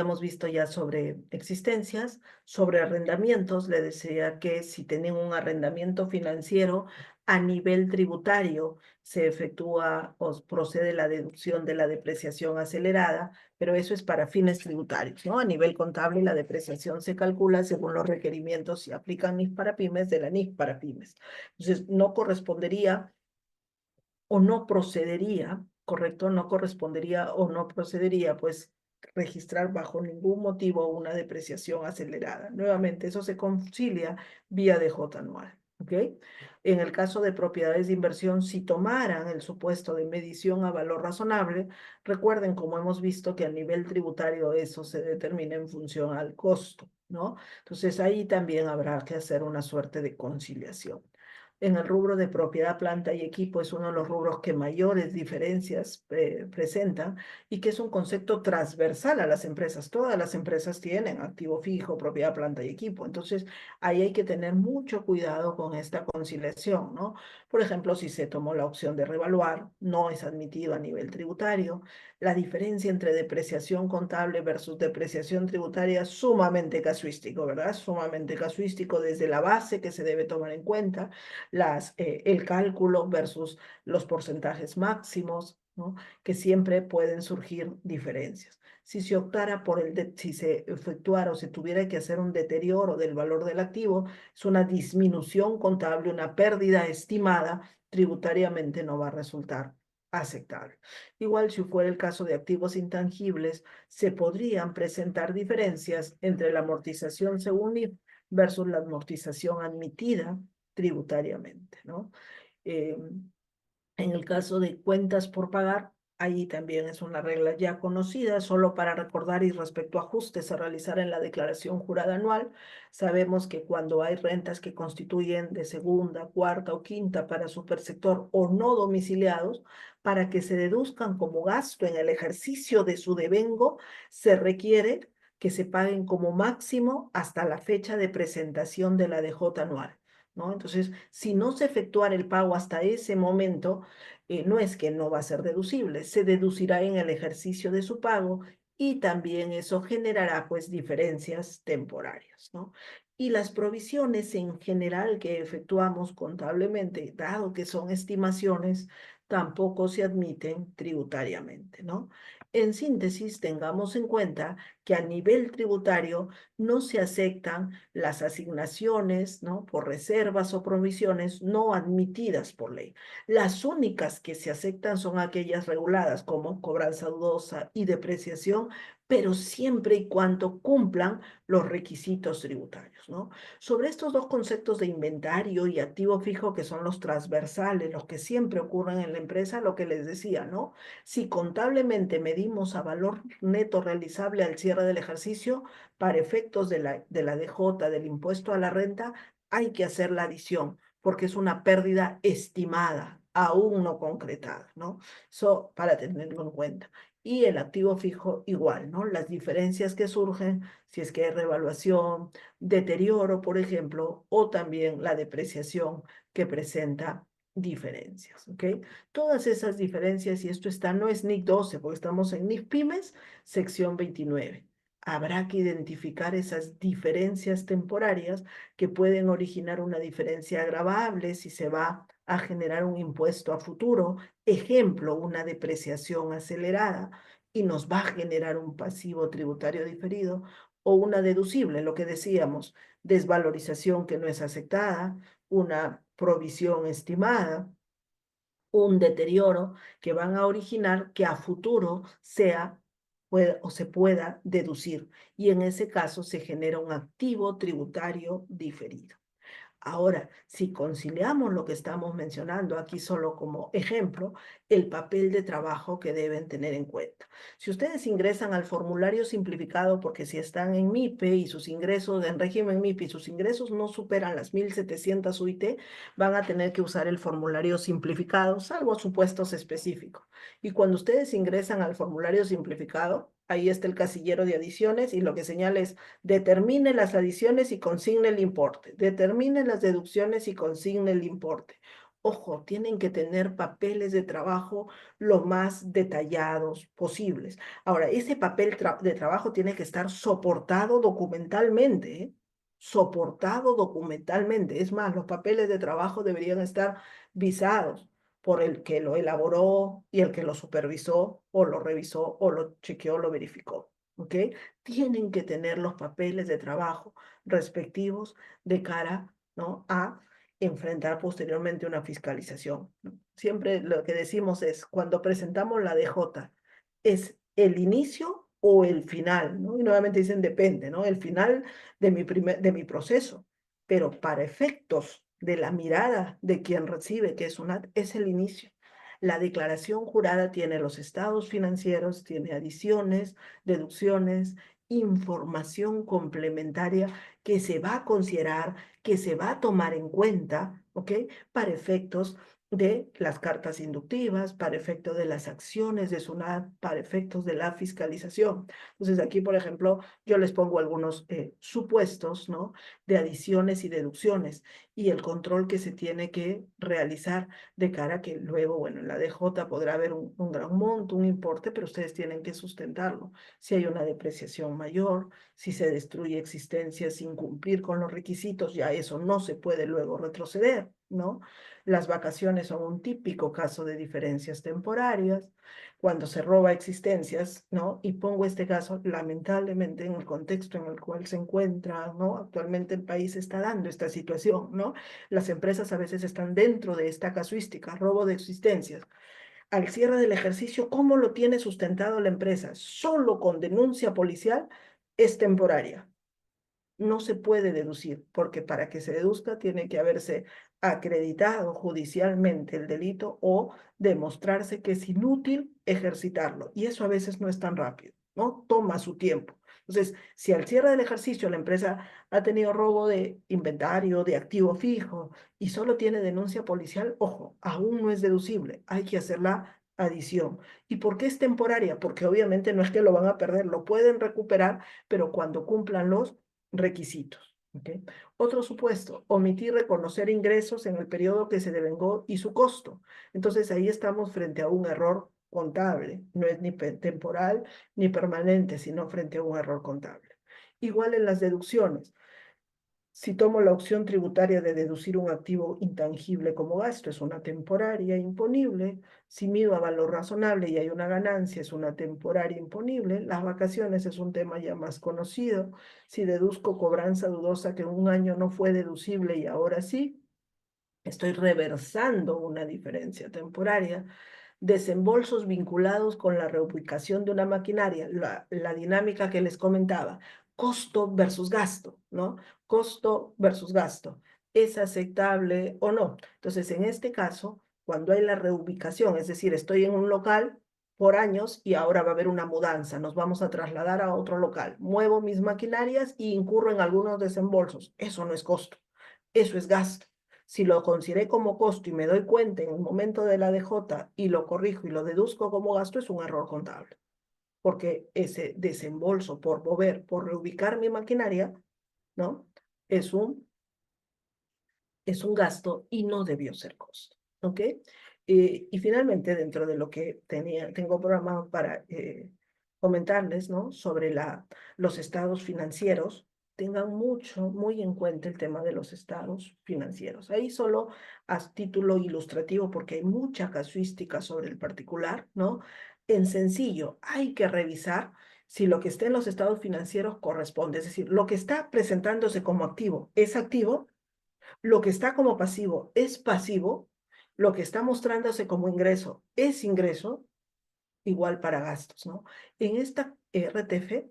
hemos visto ya sobre existencias, sobre arrendamientos. Le decía que si tienen un arrendamiento financiero a nivel tributario, se efectúa o procede la deducción de la depreciación acelerada, pero eso es para fines tributarios, ¿no? A nivel contable, la depreciación se calcula según los requerimientos y aplican NIF para pymes de la NIF para pymes. Entonces, no correspondería o no procedería, ¿correcto? No correspondería o no procedería, pues, registrar bajo ningún motivo una depreciación acelerada. Nuevamente, eso se concilia vía DJ anual, ¿ok? En el caso de propiedades de inversión, si tomaran el supuesto de medición a valor razonable, recuerden, como hemos visto, que a nivel tributario eso se determina en función al costo, ¿no? Entonces, ahí también habrá que hacer una suerte de conciliación. En el rubro de propiedad, planta y equipo es uno de los rubros que mayores diferencias presentan y que es un concepto transversal a las empresas. Todas las empresas tienen activo fijo, propiedad, planta y equipo. Entonces, ahí hay que tener mucho cuidado con esta conciliación, ¿no? Por ejemplo, si se tomó la opción de revaluar, no es admitido a nivel tributario. La diferencia entre depreciación contable versus depreciación tributaria es sumamente casuístico, ¿verdad? Sumamente casuístico desde la base que se debe tomar en cuenta el cálculo versus los porcentajes máximos, ¿no? Que siempre pueden surgir diferencias. Si se optara por si se efectuara o se tuviera que hacer un deterioro del valor del activo, es una disminución contable, una pérdida estimada, tributariamente no va a resultar aceptable. Igual si fuera el caso de activos intangibles, se podrían presentar diferencias entre la amortización según NIF versus la amortización admitida tributariamente, ¿no? Eh, en el caso de cuentas por pagar, ahí también es una regla ya conocida, solo para recordar y respecto a ajustes a realizar en la declaración jurada anual, sabemos que cuando hay rentas que constituyen de segunda, cuarta o quinta para supersector o no domiciliados, para que se deduzcan como gasto en el ejercicio de su devengo, se requiere que se paguen como máximo hasta la fecha de presentación de la DJ anual, ¿no? Entonces, si no se efectuara el pago hasta ese momento, no es que no va a ser deducible, se deducirá en el ejercicio de su pago y también eso generará pues diferencias temporarias, ¿no? Y las provisiones en general que efectuamos contablemente, dado que son estimaciones, tampoco se admiten tributariamente, ¿no? En síntesis, tengamos en cuenta que a nivel tributario no se aceptan las asignaciones, ¿no? Por reservas o provisiones no admitidas por ley. Las únicas que se aceptan son aquellas reguladas como cobranza dudosa y depreciación, pero siempre y cuando cumplan los requisitos tributarios, ¿no? Sobre estos dos conceptos de inventario y activo fijo, que son los transversales, los que siempre ocurren en la empresa, lo que les decía, ¿no? Si contablemente medimos a valor neto realizable al cierre del ejercicio, para efectos de la DJ, del impuesto a la renta, hay que hacer la adición, porque es una pérdida estimada, aún no concretada, ¿no? Eso para tenerlo en cuenta. Y el activo fijo igual, ¿no? Las diferencias que surgen, si es que hay revaluación, deterioro, por ejemplo, o también la depreciación que presenta diferencias, ¿ok? Todas esas diferencias, y esto está, no es NIC 12, porque estamos en NIC Pymes, sección 29. Habrá que identificar esas diferencias temporarias que pueden originar una diferencia agravable si se va a generar un impuesto a futuro, ejemplo, una depreciación acelerada, y nos va a generar un pasivo tributario diferido, o una deducible, lo que decíamos, desvalorización que no es aceptada, una provisión estimada, un deterioro que van a originar que a futuro o se pueda deducir, y en ese caso se genera un activo tributario diferido. Ahora, si conciliamos lo que estamos mencionando aquí solo como ejemplo, el papel de trabajo que deben tener en cuenta. Si ustedes ingresan al formulario simplificado, porque si están en MIPE y sus ingresos, en régimen MIPE y sus ingresos no superan las 1.700 UIT, van a tener que usar el formulario simplificado, salvo supuestos específicos. Y cuando ustedes ingresan al formulario simplificado, ahí está el casillero de adiciones y lo que señala es: determine las adiciones y consigne el importe. Determine las deducciones y consigne el importe. Ojo, tienen que tener papeles de trabajo lo más detallados posibles. Ahora, ese papel de trabajo tiene que estar soportado documentalmente, ¿eh? Soportado documentalmente. Es más, los papeles de trabajo deberían estar visados por el que lo elaboró y el que lo supervisó o lo revisó o lo chequeó, lo verificó. ¿Ok? Tienen que tener los papeles de trabajo respectivos de cara, ¿no?, a enfrentar posteriormente una fiscalización, ¿no? Siempre lo que decimos es, cuando presentamos la DJ, ¿es el inicio o el final?, ¿no? Y nuevamente dicen, depende, ¿no? El final de mi proceso, pero para efectos de la mirada de quien recibe, que es el inicio. La declaración jurada tiene los estados financieros, tiene adiciones, deducciones, información complementaria que se va a considerar, que se va a tomar en cuenta, ¿ok? Para efectos de las cartas inductivas, para efectos de las acciones de SUNAT, para efectos de la fiscalización. Entonces aquí, por ejemplo, yo les pongo algunos supuestos, ¿no?, de adiciones y deducciones y el control que se tiene que realizar de cara a que luego, bueno, en la DJ podrá haber un gran monto, un importe, pero ustedes tienen que sustentarlo. Si hay una depreciación mayor, si se destruye existencia sin cumplir con los requisitos, ya eso no se puede luego retroceder, ¿no? Las vacaciones son un típico caso de diferencias temporarias, cuando se roba existencias, ¿no? Y pongo este caso, lamentablemente, en el contexto en el cual se encuentra, ¿no? Actualmente el país está dando esta situación, ¿no? Las empresas a veces están dentro de esta casuística, robo de existencias. Al cierre del ejercicio, ¿cómo lo tiene sustentado la empresa? Solo con denuncia policial es temporaria. No se puede deducir, porque para que se deduzca tiene que haberse acreditado judicialmente el delito o demostrarse que es inútil ejercitarlo. Y eso a veces no es tan rápido, ¿no? Toma su tiempo. Entonces, si al cierre del ejercicio la empresa ha tenido robo de inventario, de activo fijo, y solo tiene denuncia policial, ojo, aún no es deducible, hay que hacer la adición. ¿Y por qué es temporaria? Porque obviamente no es que lo van a perder, lo pueden recuperar, pero cuando cumplan los requisitos. ¿Okay? Otro supuesto, omitir reconocer ingresos en el periodo que se devengó y su costo. Entonces ahí estamos frente a un error contable, no es ni temporal ni permanente, sino frente a un error contable. Igual en las deducciones. Si tomo la opción tributaria de deducir un activo intangible como gasto, es una temporaria imponible. Si mido a valor razonable y hay una ganancia, es una temporaria imponible. Las vacaciones es un tema ya más conocido. Si deduzco cobranza dudosa que un año no fue deducible y ahora sí, estoy reversando una diferencia temporaria. Desembolsos vinculados con la reubicación de una maquinaria, la dinámica que les comentaba, costo versus gasto, ¿no? Costo versus gasto, ¿es aceptable o no? Entonces, en este caso, cuando hay la reubicación, es decir, estoy en un local por años y ahora va a haber una mudanza, nos vamos a trasladar a otro local, muevo mis maquinarias y incurro en algunos desembolsos, eso no es costo, eso es gasto. Si lo consideré como costo y me doy cuenta en el momento de la DJ y lo corrijo y lo deduzco como gasto, es un error contable. Porque ese desembolso por mover, por reubicar mi maquinaria, ¿no? Es un, es un gasto y no debió ser costo. ¿Ok? Y finalmente, dentro de lo que tengo programado para comentarles, ¿no?, sobre los estados financieros, tengan muy en cuenta el tema de los estados financieros. Ahí solo a título ilustrativo, porque hay mucha casuística sobre el particular, ¿no? En sencillo, hay que revisar si lo que está en los estados financieros corresponde, es decir, lo que está presentándose como activo es activo, lo que está como pasivo es pasivo, lo que está mostrándose como ingreso es ingreso, igual para gastos, ¿no? En esta RTF,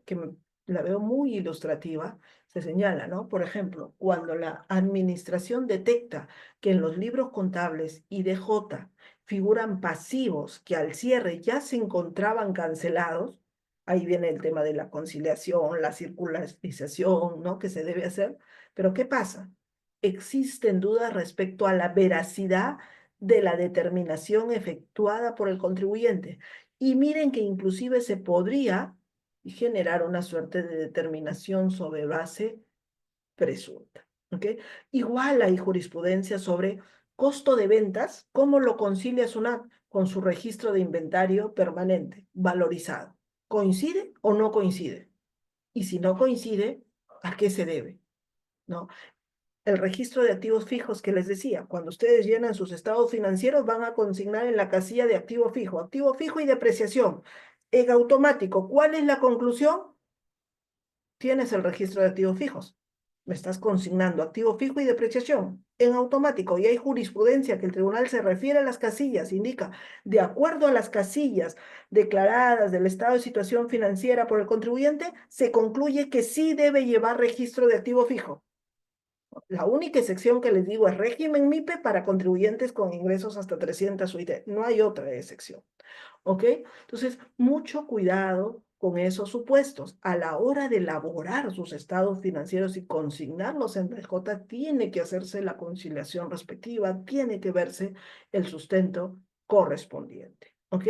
la veo muy ilustrativa, se señala, ¿no? Por ejemplo, cuando la administración detecta que en los libros contables y DJ figuran pasivos que al cierre ya se encontraban cancelados, ahí viene el tema de la conciliación, la circularización, ¿no?, que se debe hacer. Pero ¿qué pasa? Existen dudas respecto a la veracidad de la determinación efectuada por el contribuyente. Y miren que inclusive se podría generar una suerte de determinación sobre base presunta. ¿Okay? Igual hay jurisprudencia sobre Costo de ventas, ¿cómo lo concilia SUNAT? Con su registro de inventario permanente, valorizado. ¿Coincide o no coincide? Y si no coincide, ¿a qué se debe? ¿No? El registro de activos fijos que les decía, cuando ustedes llenan sus estados financieros van a consignar en la casilla de activo fijo y depreciación. En automático, ¿cuál es la conclusión? Tienes el registro de activos fijos. Me estás consignando activo fijo y depreciación en automático y hay jurisprudencia que el tribunal se refiere a las casillas, indica, de acuerdo a las casillas declaradas del estado de situación financiera por el contribuyente, se concluye que sí debe llevar registro de activo fijo. La única excepción que les digo es régimen MIPE para contribuyentes con ingresos hasta 300 UIT. No hay otra excepción. ¿Ok? Entonces, mucho cuidado con esos supuestos. A la hora de elaborar sus estados financieros y consignarlos en DJ, tiene que hacerse la conciliación respectiva, tiene que verse el sustento correspondiente. ¿Ok?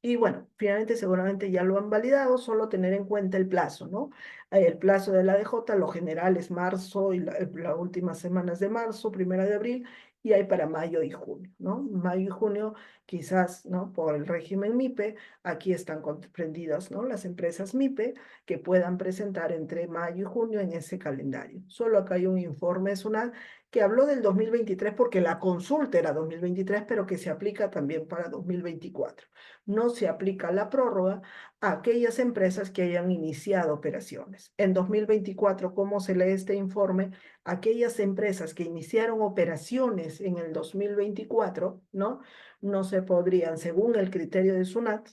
Y bueno, finalmente seguramente ya lo han validado, solo tener en cuenta el plazo, ¿no? El plazo de la DJ, lo general es marzo y las últimas semanas de marzo, 1 de abril, y hay para mayo y junio, ¿no? Mayo y junio quizás, ¿no? Por el régimen MIPE, aquí están comprendidas, ¿no? Las empresas MIPE que puedan presentar entre mayo y junio en ese calendario. Solo acá hay un informe SUNAT que habló del 2023 porque la consulta era 2023, pero que se aplica también para 2024. No se aplica la prórroga a aquellas empresas que hayan iniciado operaciones. En 2024, ¿cómo se lee este informe? Aquellas empresas que iniciaron operaciones en el 2024, ¿no? No se podrían, según el criterio de SUNAT,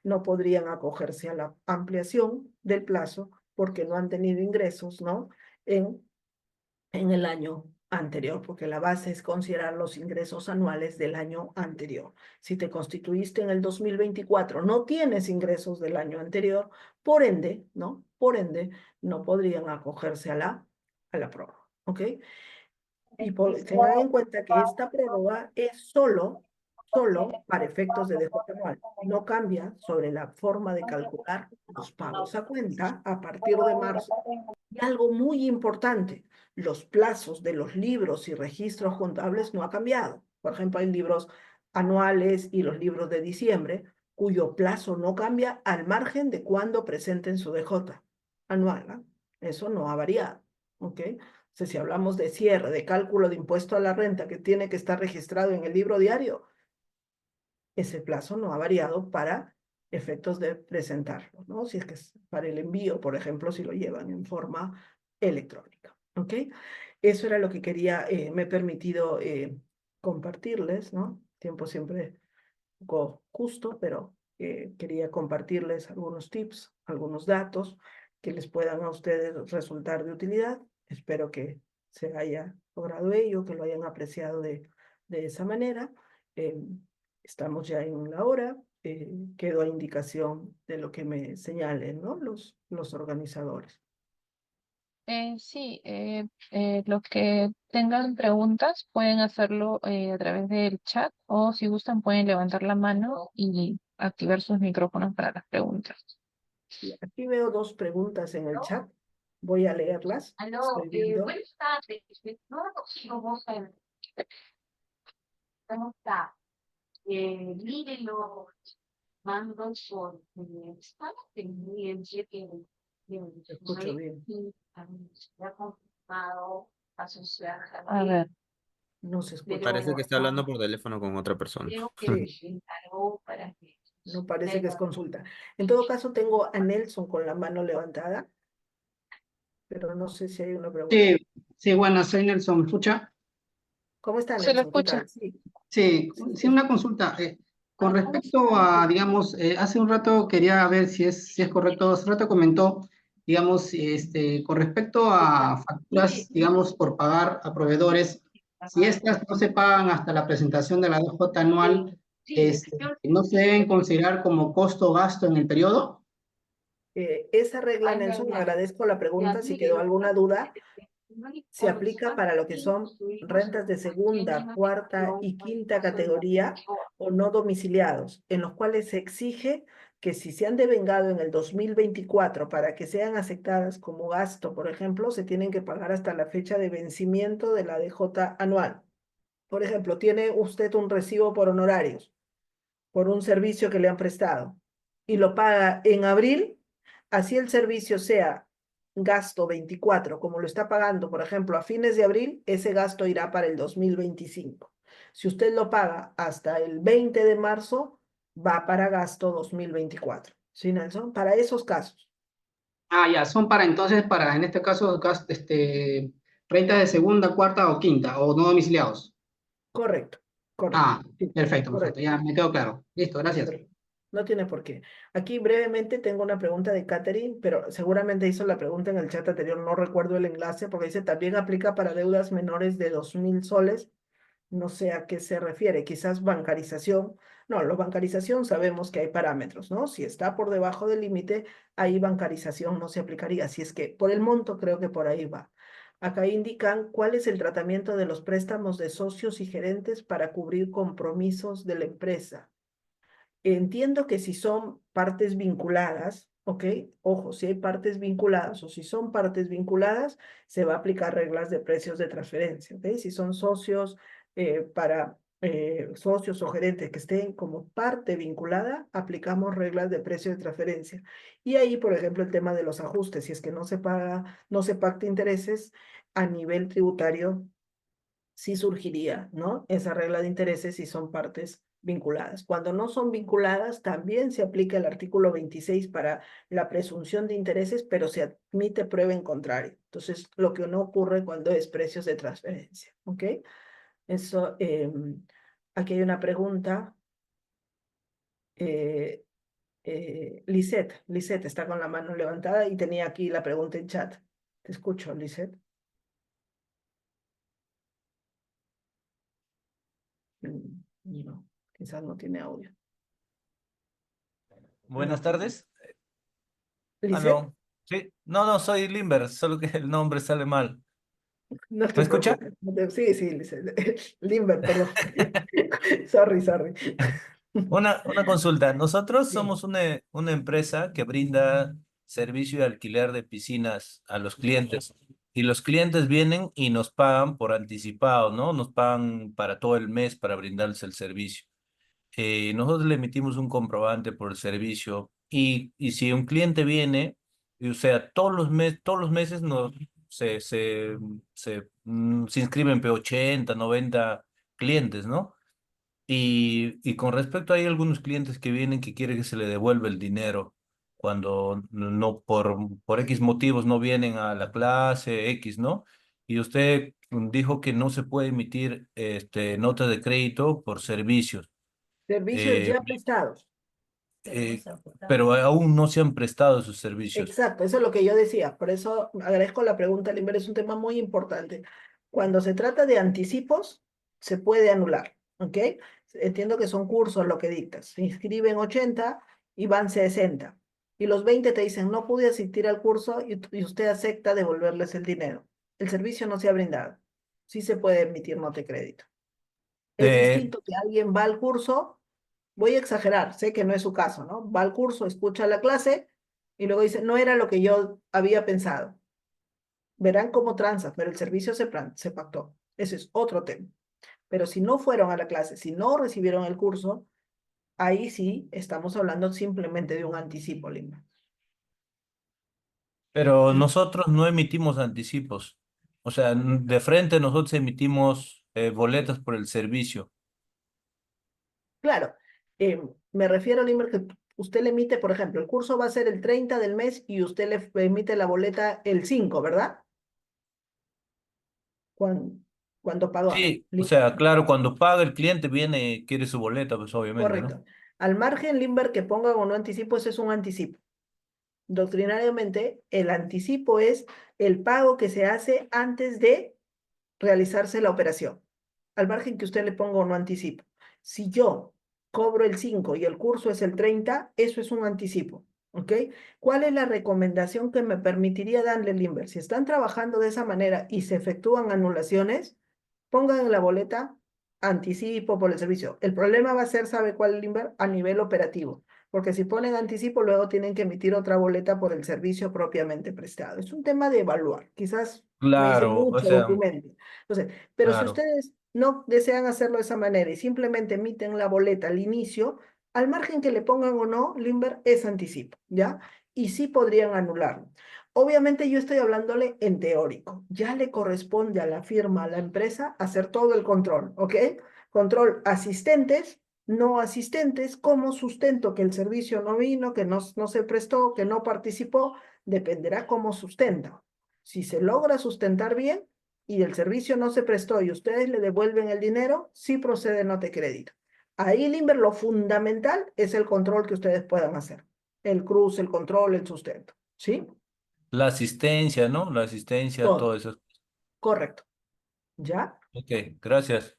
no podrían acogerse a la ampliación del plazo porque no han tenido ingresos, ¿no? En el año anterior, porque la base es considerar los ingresos anuales del año anterior. Si te constituiste en el 2024, no tienes ingresos del año anterior, por ende, ¿no? Por ende, no podrían acogerse a la prórroga, ¿ok? Y tengan en cuenta que esta prórroga es solo para efectos de DJ anual. No cambia sobre la forma de calcular los pagos a cuenta a partir de marzo. Y algo muy importante, los plazos de los libros y registros contables no ha cambiado. Por ejemplo, hay libros anuales y los libros de diciembre, cuyo plazo no cambia al margen de cuando presenten su DJ anual, ¿no? Eso no ha variado, ¿ok? O sea, si hablamos de cierre, de cálculo de impuesto a la renta que tiene que estar registrado en el libro diario, ese plazo no ha variado para efectos de presentarlo, ¿no? Si es que es para el envío, por ejemplo, si lo llevan en forma electrónica, ¿ok? Eso era lo que quería, me he permitido compartirles, ¿no? Tiempo siempre un poco justo, pero quería compartirles algunos tips, algunos datos que les puedan a ustedes resultar de utilidad. Espero que se haya logrado ello, que lo hayan apreciado de esa manera. Eh, Estamos ya en la hora. Quedo a indicación de lo que me señalen, ¿no? Los organizadores. Sí, los que tengan preguntas pueden hacerlo a través del chat o si gustan pueden levantar la mano y activar sus micrófonos para las preguntas. Y aquí veo dos preguntas en el chat. Voy a leerlas. Estoy viendo. Buenas tardes. ¿Cómo está? Mire los mandos por está bien, Te escucho bien. se ha confirmado asociar a ver. No se escucha. Parece que está hablando por teléfono con otra persona. Creo que Sí. se encargó para que No parece que es consulta. En todo caso, tengo a Nelson con la mano levantada, pero no sé si hay una pregunta. Sí, sí, bueno, soy Nelson, ¿me escucha? ¿Cómo está, se lo Nelson? ¿Qué escucha. tal? Sí. Sí, sí, una consulta. Con respecto a, digamos, hace un rato quería ver si es correcto, hace un rato comentó, digamos, con respecto a facturas, digamos, por pagar a proveedores, si estas no se pagan hasta la presentación de la DJ anual, ¿no se deben considerar como costo o gasto en el periodo? Esa regla, Nelson, agradezco la pregunta. Si quedó alguna duda, se aplica para lo que son rentas de segunda, cuarta y quinta categoría o no domiciliados, en los cuales se exige que si se han devengado en el 2024 para que sean aceptadas como gasto, por ejemplo, se tienen que pagar hasta la fecha de vencimiento de la DJ anual. Por ejemplo, tiene usted un recibo por honorarios, por un servicio que le han prestado, y lo paga en abril, así el servicio sea gasto 24, como lo está pagando, por ejemplo, a fines de abril, ese gasto irá para el 2025. Si usted lo paga hasta el 20 de marzo, va para gasto 2024. ¿Sí, Nelson? Para esos casos. Ah, ya, son para entonces, para en este caso, rentas de segunda, cuarta o quinta, o no domiciliados. Correcto, correcto. Ah, Sí, perfecto, perfecto, correcto. ya me quedó claro. Listo, gracias. Perfecto. No tiene por qué. Aquí brevemente tengo una pregunta de Catherine, pero seguramente hizo la pregunta en el chat anterior, no recuerdo el enlace, porque dice también aplica para deudas menores de 2.000 soles. No sé a qué se refiere, quizás bancarización. No, la bancarización sabemos que hay parámetros, ¿no? Si está por debajo del límite, ahí bancarización no se aplicaría. Si es que por el monto, creo que por ahí va. Acá indican cuál es el tratamiento de los préstamos de socios y gerentes para cubrir compromisos de la empresa. Entiendo que si son partes vinculadas, ¿ok? Ojo, si hay partes vinculadas o si son partes vinculadas, se va a aplicar reglas de precios de transferencia, ¿ok? Si son socios para socios o gerentes que estén como parte vinculada, aplicamos reglas de precio de transferencia. Y ahí, por ejemplo, el tema de los ajustes, si es que no se paga, no se pacta intereses a nivel tributario sí surgiría, ¿no? Esa regla de intereses si son partes vinculadas. Cuando no son vinculadas, también se aplica el artículo 26 para la presunción de intereses, pero se admite prueba en contrario. Entonces, lo que no ocurre cuando es precios de transferencia, ¿ok? Eso, aquí hay una pregunta. Lisette está con la mano levantada y tenía aquí la pregunta en chat. Te escucho, Lisette. No, quizás no tiene audio. Buenas tardes. Lisette, Aló. Sí, no, soy Limber, solo que el nombre sale mal. no te ¿Me escucha? preocupes. Sí, sí, Limber, perdón. Sorry. Una consulta. Nosotros Sí. somos una empresa que brinda servicio de alquiler de piscinas a los clientes. Y los clientes vienen y nos pagan por anticipado, ¿no? Nos pagan para todo el mes para brindarles el servicio. Nosotros le emitimos un comprobante por el servicio y si un cliente viene, y, o sea, todos los meses se inscriben 80 90 clientes, ¿no? Y con respecto hay algunos clientes que vienen que quieren que se le devuelva el dinero cuando no por X motivos no vienen a la clase X, ¿no? Y usted dijo que no se puede emitir notas de crédito por servicios. Servicios Eh, ya prestados. eh, pero aún no se han prestado esos servicios. Exacto, eso es lo que yo decía. Por eso agradezco la pregunta, Limber, es un tema muy importante. Cuando se trata de anticipos, se puede anular, ¿ok? Entiendo que son cursos lo que dictas. Se inscriben 80 y van 60. Y los 20 te dicen, no pude asistir al curso y usted acepta devolverles el dinero. El servicio no se ha brindado. Sí se puede emitir nota de crédito. Es Eh, distinto que alguien va al curso, voy a exagerar, sé que no es su caso, ¿no? Va al curso, escucha la clase y luego dice, no era lo que yo había pensado. Verán cómo tranza, pero el servicio se pactó. Ese es otro tema. Pero si no fueron a la clase, si no recibieron el curso, ahí sí estamos hablando simplemente de un anticipo, Lima. pero nosotros no emitimos anticipos. O sea, de frente nosotros emitimos boletas por el servicio. Claro, me refiero, Limber, que usted le emite, por ejemplo, el curso va a ser el 30 del mes y usted le emite la boleta el 5, ¿verdad? Cuando, cuando pagó. Sí, o sea, claro, cuando paga el cliente viene, quiere su boleta, pues obviamente, ¿no? Correcto. Al margen, Limber, que pongan o no anticipo, ese es un anticipo. Doctrinariamente, el anticipo es el pago que se hace antes de realizarse la operación. Al margen que usted le ponga o no anticipo. Si yo cobro el 5 y el curso es el 30, eso es un anticipo. ¿Ok? ¿Cuál es la recomendación que me permitiría darle, Limber? Si están trabajando de esa manera y se efectúan anulaciones, pongan en la boleta anticipo por el servicio. El problema va a ser, ¿sabe cuál, Limber? A nivel operativo. Porque si ponen anticipo, luego tienen que emitir otra boleta por el servicio propiamente prestado. Es un tema de evaluar. Quizás me hice Claro, o mucho sea, documento. Entonces, pero si claro. ustedes no desean hacerlo de esa manera y simplemente emiten la boleta al inicio, al margen que le pongan o no, Limber es anticipo, ¿ya? Y sí podrían anularlo. Obviamente yo estoy hablándole en teórico. Ya le corresponde a la firma, a la empresa, hacer todo el control, ¿ok? Control asistentes, no asistentes, como sustento que el servicio no vino, que no se prestó, que no participó, dependerá cómo sustenta. Si se logra sustentar bien y el servicio no se prestó y ustedes le devuelven el dinero, sí procede nota de crédito. Ahí, Limber, lo fundamental es el control que ustedes puedan hacer. El cruce, el control, el sustento, ¿sí? La asistencia, ¿no? La asistencia, todo Todo, eso. correcto. ¿Ya? Ok, gracias.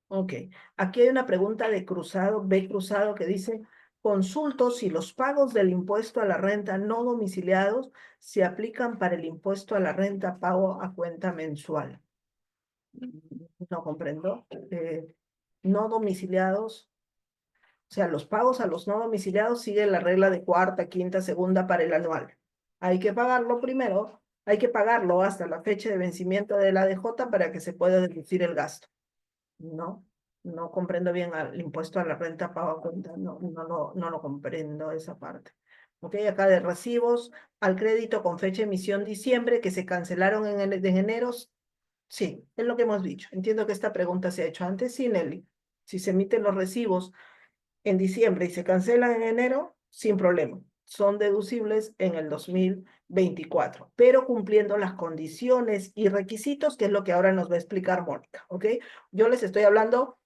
Ok. Aquí hay una pregunta de cruzado, B cruzado, que dice, consulto si los pagos del impuesto a la renta no domiciliados se aplican para el impuesto a la renta pago a cuenta mensual. No comprendo. No domiciliados, o sea, los pagos a los no domiciliados siguen la regla de cuarta, quinta, segunda para el anual. Hay que pagarlo primero, hay que pagarlo hasta la fecha de vencimiento de la ADJ para que se pueda deducir el gasto. No, no comprendo bien el impuesto a la renta pago a cuenta, no lo comprendo esa parte. Ok, acá de recibos al crédito con fecha de emisión diciembre que se cancelaron de enero. Sí, es lo que hemos dicho. Entiendo que esta pregunta se ha hecho antes. Sí, Nelly. Si se emiten los recibos en diciembre y se cancelan en enero, sin problema. Son deducibles en el 2024, pero cumpliendo las condiciones y requisitos, que es lo que ahora nos va a explicar Mónica, ¿ok? Yo les estoy hablando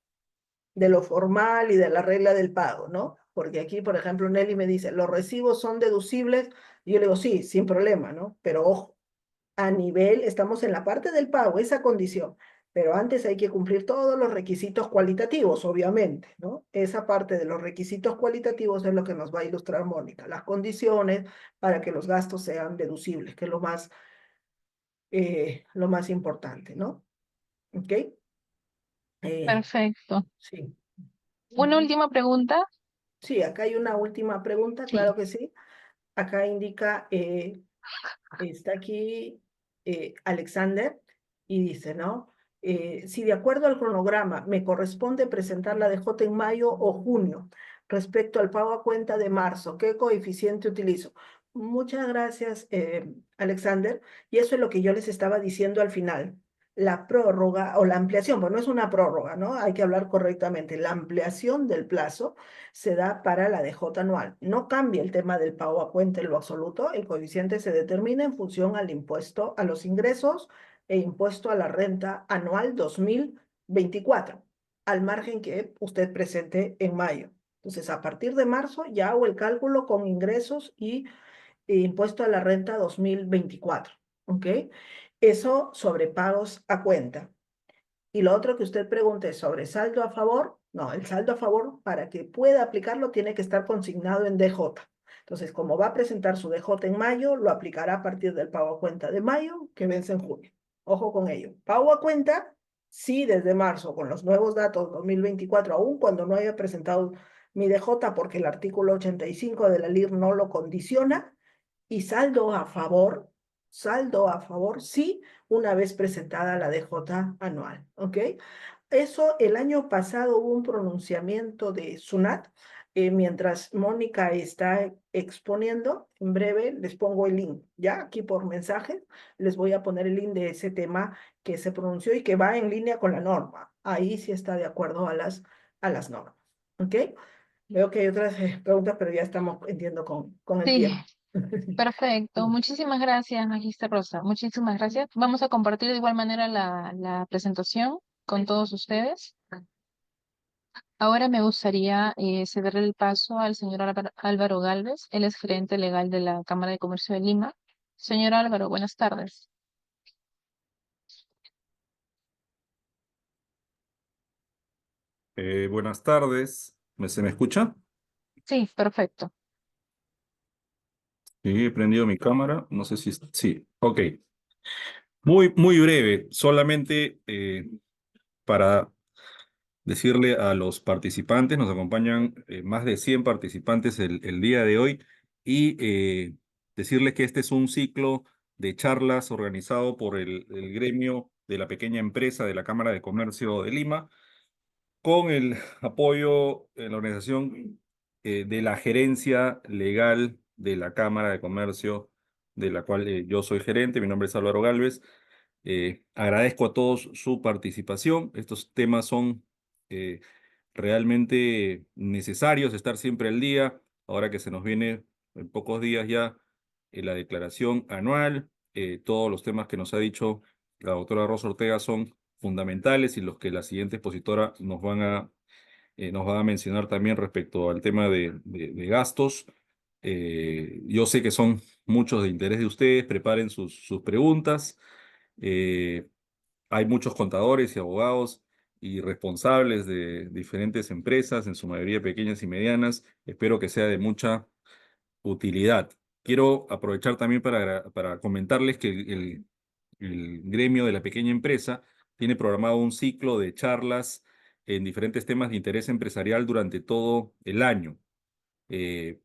de lo formal y de la regla del pago, ¿no? Porque aquí, por ejemplo, Nelly me dice, los recibos son deducibles, y yo le digo, sí, sin problema, ¿no? Pero ojo, a nivel, estamos en la parte del pago, esa condición, pero antes hay que cumplir todos los requisitos cualitativos, obviamente, ¿no? Esa parte de los requisitos cualitativos es lo que nos va a ilustrar Mónica, las condiciones para que los gastos sean deducibles, que es lo más importante, ¿no? ¿Ok? Perfecto. Sí. Una última pregunta. Sí, acá hay una última pregunta, Sí. claro que sí. Acá indica, está aquí Alexander y dice, ¿no? Si de acuerdo al cronograma me corresponde presentar la DJ en mayo o junio respecto al pago a cuenta de marzo, ¿qué coeficiente utilizo? Muchas gracias, Alexander. Y eso es lo que yo les estaba diciendo al final. La prórroga o la ampliación, bueno, no es una prórroga, ¿no? Hay que hablar correctamente. La ampliación del plazo se da para la DJ anual. No cambia el tema del pago a cuenta en lo absoluto. El coeficiente se determina en función al impuesto a los ingresos e impuesto a la renta anual 2024, al margen que usted presente en mayo. Entonces, a partir de marzo ya hago el cálculo con ingresos e impuesto a la renta 2024. ¿Ok? Eso sobre pagos a cuenta. Y lo otro que usted pregunte sobre saldo a favor, no, el saldo a favor para que pueda aplicarlo tiene que estar consignado en DJ. Entonces, como va a presentar su DJ en mayo, lo aplicará a partir del pago a cuenta de mayo, que vence en junio. Ojo con ello. Pago a cuenta, sí, desde marzo, con los nuevos datos 2024, aún cuando no haya presentado mi DJ, porque el artículo 85 de la LIR no lo condiciona, y saldo a favor, sí, una vez presentada la DJ anual, ¿ok? Eso, el año pasado hubo un pronunciamiento de SUNAT, mientras Mónica está exponiendo, en breve les pongo el link, ya aquí por mensaje, les voy a poner el link de ese tema que se pronunció y que va en línea con la norma. Ahí sí está de acuerdo a las normas, ¿ok? Veo que hay otras preguntas, pero ya estamos, entiendo, con el Sí, tiempo. perfecto. Muchísimas gracias, Magister Rosa. Muchísimas gracias. Vamos a compartir de igual manera la presentación con todos ustedes. Ahora me gustaría cederle el paso al señor Álvaro Gálvez. Él es gerente legal de la Cámara de Comercio de Lima. Señor Álvaro, buenas tardes. Buenas tardes. ¿Se me escucha? Sí, perfecto. Sí, he prendido mi cámara. No sé si... Sí, ok. Muy breve. Solamente para decirle a los participantes, nos acompañan más de 100 participantes el día de hoy y decirles que este es un ciclo de charlas organizado por el gremio de la pequeña empresa de la Cámara de Comercio de Lima, con el apoyo en la organización de la gerencia legal de la Cámara de Comercio, de la cual yo soy gerente. Mi nombre es Álvaro Gálvez. Agradezco a todos su participación. Estos temas son realmente necesarios, estar siempre al día, ahora que se nos viene en pocos días ya la declaración anual. Todos los temas que nos ha dicho la doctora Rosa Ortega son fundamentales y los que la siguiente expositora nos va a mencionar también respecto al tema de gastos. Yo sé que son muchos de interés de ustedes, preparen sus preguntas. Eh, Hay muchos contadores y abogados y responsables de diferentes empresas, en su mayoría pequeñas y medianas. Espero que sea de mucha utilidad. Quiero aprovechar también para comentarles que el gremio de la pequeña empresa tiene programado un ciclo de charlas en diferentes temas de interés empresarial durante todo el año.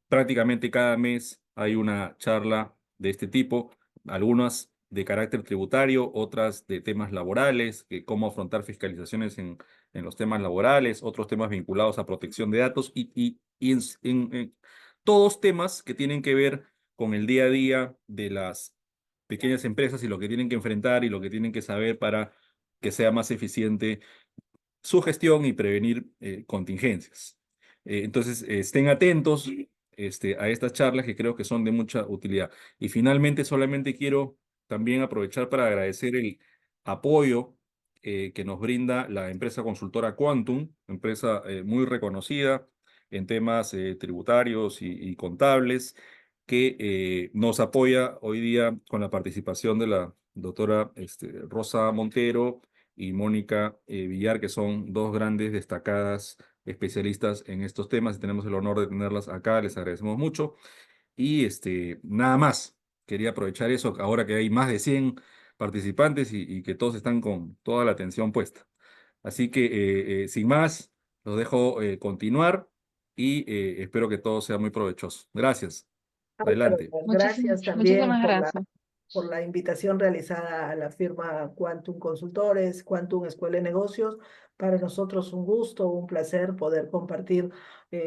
Prácticamente cada mes hay una charla de este tipo, algunas de carácter tributario, otras de temas laborales, cómo afrontar fiscalizaciones en los temas laborales, otros temas vinculados a protección de datos y en todos temas que tienen que ver con el día a día de las pequeñas empresas y lo que tienen que enfrentar y lo que tienen que saber para que sea más eficiente su gestión y prevenir contingencias. Entonces, estén atentos a estas charlas que creo que son de mucha utilidad. Y finalmente, solamente quiero también aprovechar para agradecer el apoyo que nos brinda la empresa consultora Quantum, empresa muy reconocida en temas tributarios y contables, que nos apoya hoy día con la participación de la doctora Rosa Montero y Mónica Villar, que son dos grandes destacadas especialistas en estos temas y tenemos el honor de tenerlas acá, les agradecemos mucho. Y nada más, quería aprovechar eso ahora que hay más de 100 participantes y que todos están con toda la atención puesta. Así que sin más, los dejo continuar y espero que todo sea muy provechoso. Gracias. Adelante. Gracias también Muchísimas gracias. por la invitación realizada a la firma Quantum Consultores, Quantum Escuela de Negocios. Para nosotros un gusto, un placer poder compartir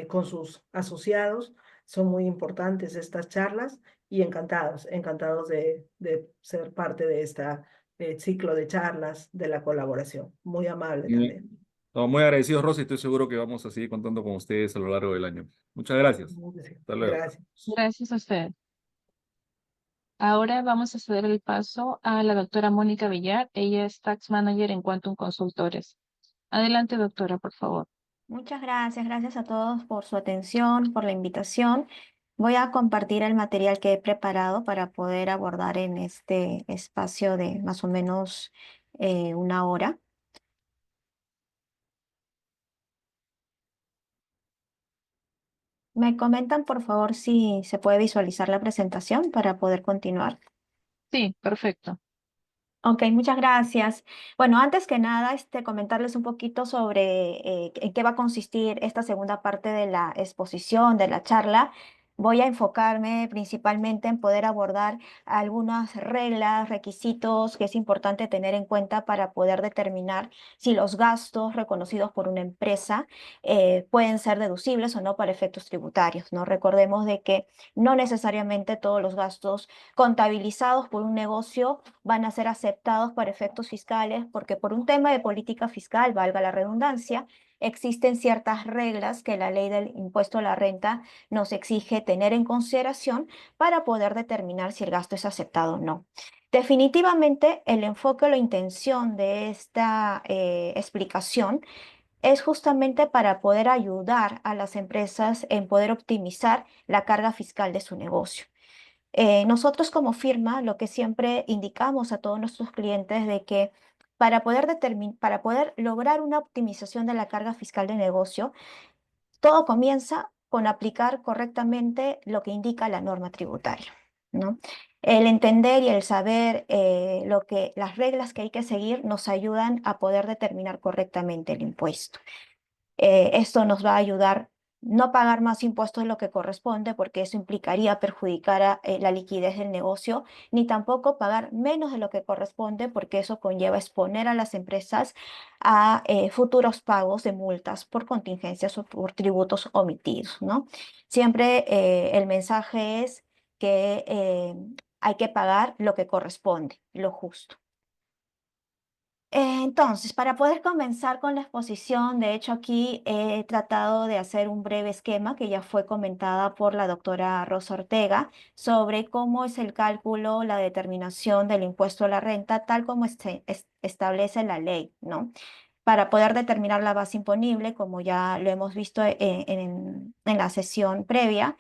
con sus asociados. Son muy importantes estas charlas y encantados de ser parte de este ciclo de charlas, de la colaboración. Muy amable también. No, muy agradecidos, Rosy. Estoy seguro que vamos a seguir contando con ustedes a lo largo del año. Muchas gracias. Hasta luego. Gracias. Gracias a usted. Ahora vamos a ceder el paso a la doctora Mónica Villar. Ella es Tax Manager en Quantum Consultores. Adelante, doctora, por favor. Muchas gracias, gracias a todos por su atención, por la invitación. Voy a compartir el material que he preparado para poder abordar en este espacio de más o menos una hora. ¿Me comentan, por favor, si se puede visualizar la presentación para poder continuar? Sí, perfecto. Ok, muchas gracias. Bueno, antes que nada, comentarles un poquito sobre en qué va a consistir esta segunda parte de la exposición, de la charla. Voy a enfocarme principalmente en poder abordar algunas reglas, requisitos que es importante tener en cuenta para poder determinar si los gastos reconocidos por una empresa pueden ser deducibles o no para efectos tributarios, ¿no? Recordemos de que no necesariamente todos los gastos contabilizados por un negocio van a ser aceptados para efectos fiscales, porque por un tema de política fiscal, valga la redundancia, existen ciertas reglas que la ley del impuesto a la renta nos exige tener en consideración para poder determinar si el gasto es aceptado o no. Definitivamente, el enfoque o la intención de esta explicación es justamente para poder ayudar a las empresas en poder optimizar la carga fiscal de su negocio. Nosotros como firma lo que siempre indicamos a todos nuestros clientes de que para poder lograr una optimización de la carga fiscal de negocio, todo comienza con aplicar correctamente lo que indica la norma tributaria, ¿no? El entender y el saber las reglas que hay que seguir nos ayudan a poder determinar correctamente el impuesto. Esto nos va a ayudar no pagar más impuestos de lo que corresponde, porque eso implicaría perjudicar a la liquidez del negocio, ni tampoco pagar menos de lo que corresponde, porque eso conlleva exponer a las empresas a futuros pagos de multas por contingencias o por tributos omitidos, ¿no? Siempre el mensaje es que hay que pagar lo que corresponde, lo justo. Entonces, para poder comenzar con la exposición, de hecho aquí he tratado de hacer un breve esquema que ya fue comentada por la doctora Rosa Ortega sobre cómo es el cálculo, la determinación del impuesto a la renta, tal como establece la ley, ¿no? Para poder determinar la base imponible, como ya lo hemos visto en la sesión previa,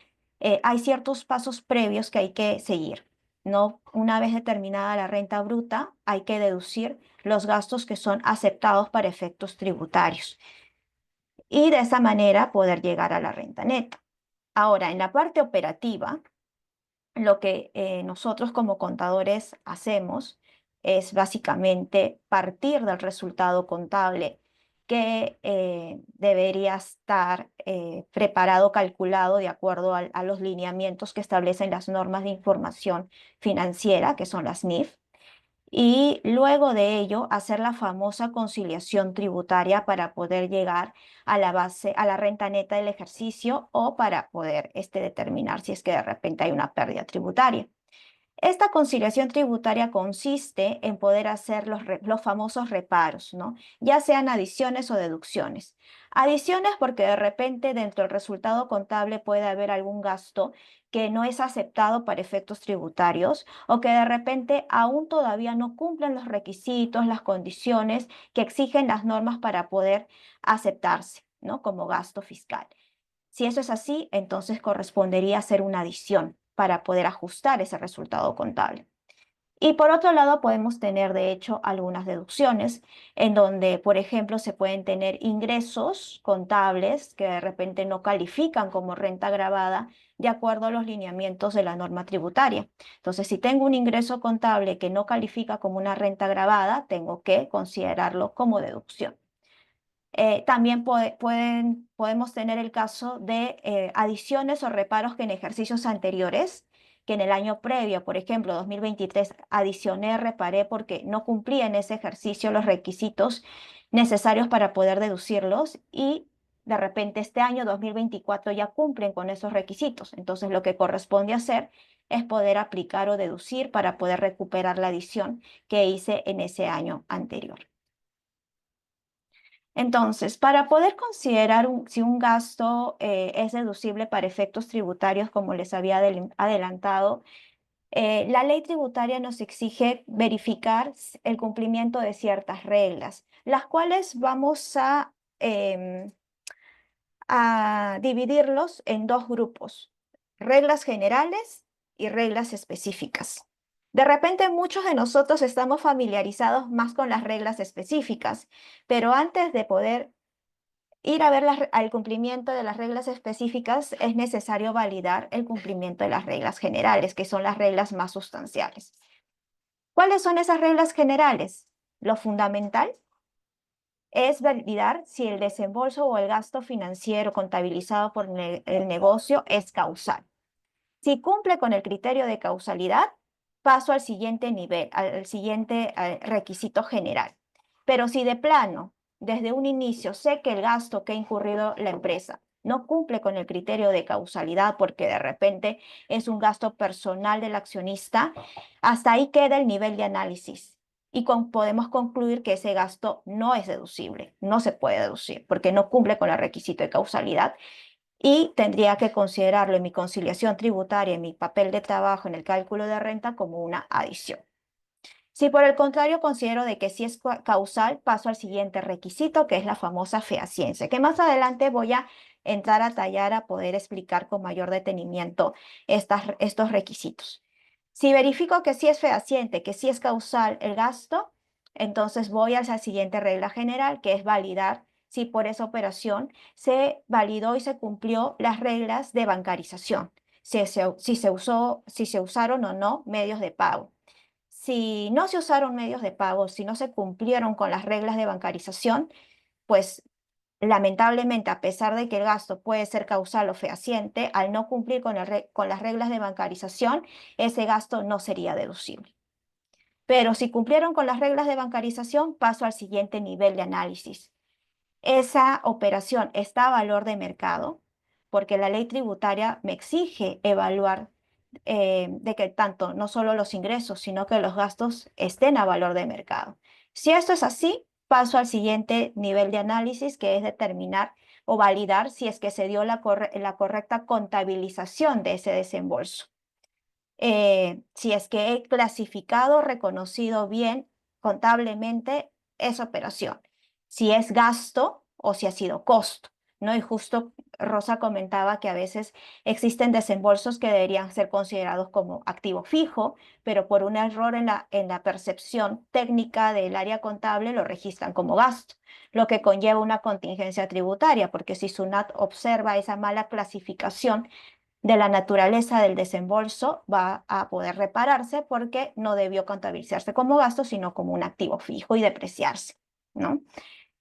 hay ciertos pasos previos que hay que seguir, ¿no? Una vez determinada la renta bruta, hay que deducir los gastos que son aceptados para efectos tributarios y de esa manera poder llegar a la renta neta. Ahora, en la parte operativa, lo que nosotros como contadores hacemos es básicamente partir del resultado contable que debería estar preparado, calculado de acuerdo a los lineamientos que establecen las normas de información financiera, que son las NIF, y luego de ello hacer la famosa conciliación tributaria para poder llegar a la base, a la renta neta del ejercicio o para poder determinar si es que de repente hay una pérdida tributaria. Esta conciliación tributaria consiste en poder hacer los famosos reparos, ¿no? Ya sean adiciones o deducciones. Adiciones porque de repente dentro del resultado contable puede haber algún gasto que no es aceptado para efectos tributarios o que de repente aún todavía no cumplen los requisitos, las condiciones que exigen las normas para poder aceptarse, ¿no? Como gasto fiscal. Si eso es así, entonces correspondería hacer una adición para poder ajustar ese resultado contable. Y por otro lado, podemos tener, de hecho, algunas deducciones en donde, por ejemplo, se pueden tener ingresos contables que de repente no califican como renta gravada de acuerdo a los lineamientos de la norma tributaria. Entonces, si tengo un ingreso contable que no califica como una renta gravada, tengo que considerarlo como deducción. También podemos tener el caso de adiciones o reparos que en ejercicios anteriores, que en el año previo, por ejemplo, 2023, adicioné, reparé porque no cumplía en ese ejercicio los requisitos necesarios para poder deducirlos y de repente este año 2024 ya cumplen con esos requisitos. Entonces lo que corresponde hacer es poder aplicar o deducir para poder recuperar la adición que hice en ese año anterior. Entonces, para poder considerar si un gasto es deducible para efectos tributarios, como les había adelantado, la ley tributaria nos exige verificar el cumplimiento de ciertas reglas, las cuales vamos a dividirlos en dos grupos, reglas generales y reglas específicas. De repente muchos de nosotros estamos familiarizados más con las reglas específicas, pero antes de poder ir a ver al cumplimiento de las reglas específicas, es necesario validar el cumplimiento de las reglas generales, que son las reglas más sustanciales. ¿Cuáles son esas reglas generales? Lo fundamental es validar si el desembolso o el gasto financiero contabilizado por el negocio es causal. Si cumple con el criterio de causalidad, paso al siguiente nivel, al siguiente requisito general. Pero si de plano, desde un inicio, sé que el gasto que ha incurrido la empresa no cumple con el criterio de causalidad porque de repente es un gasto personal del accionista, hasta ahí queda el nivel de análisis. Y podemos concluir que ese gasto no es deducible, no se puede deducir porque no cumple con el requisito de causalidad y tendría que considerarlo en mi conciliación tributaria, en mi papel de trabajo, en el cálculo de renta como una adición. Si por el contrario considero de que sí es causal, paso al siguiente requisito, que es la famosa fehaciencia, que más adelante voy a entrar a tallar a poder explicar con mayor detenimiento estos requisitos. Si verifico que sí es fehaciente, que sí es causal el gasto, entonces voy a la siguiente regla general, que es validar si por esa operación se validó y se cumplió las reglas de bancarización, si se usaron o no medios de pago. Si no se usaron medios de pago, si no se cumplieron con las reglas de bancarización, pues lamentablemente, a pesar de que el gasto puede ser causal o fehaciente, al no cumplir con las reglas de bancarización, ese gasto no sería deducible. Pero si cumplieron con las reglas de bancarización, paso al siguiente nivel de análisis. Esa operación está a valor de mercado, porque la ley tributaria me exige evaluar de que tanto no solo los ingresos, sino que los gastos estén a valor de mercado. Si esto es así, paso al siguiente nivel de análisis, que es determinar o validar si es que se dio la correcta contabilización de ese desembolso. Si es que he clasificado, reconocido bien contablemente esa operación, si es gasto o si ha sido costo, ¿no? Y justo Rosa comentaba que a veces existen desembolsos que deberían ser considerados como activo fijo, pero por un error en la percepción técnica del área contable lo registran como gasto, lo que conlleva una contingencia tributaria, porque si SUNAT observa esa mala clasificación de la naturaleza del desembolso, va a poder repararse porque no debió contabilizarse como gasto, sino como un activo fijo y depreciarse, ¿no?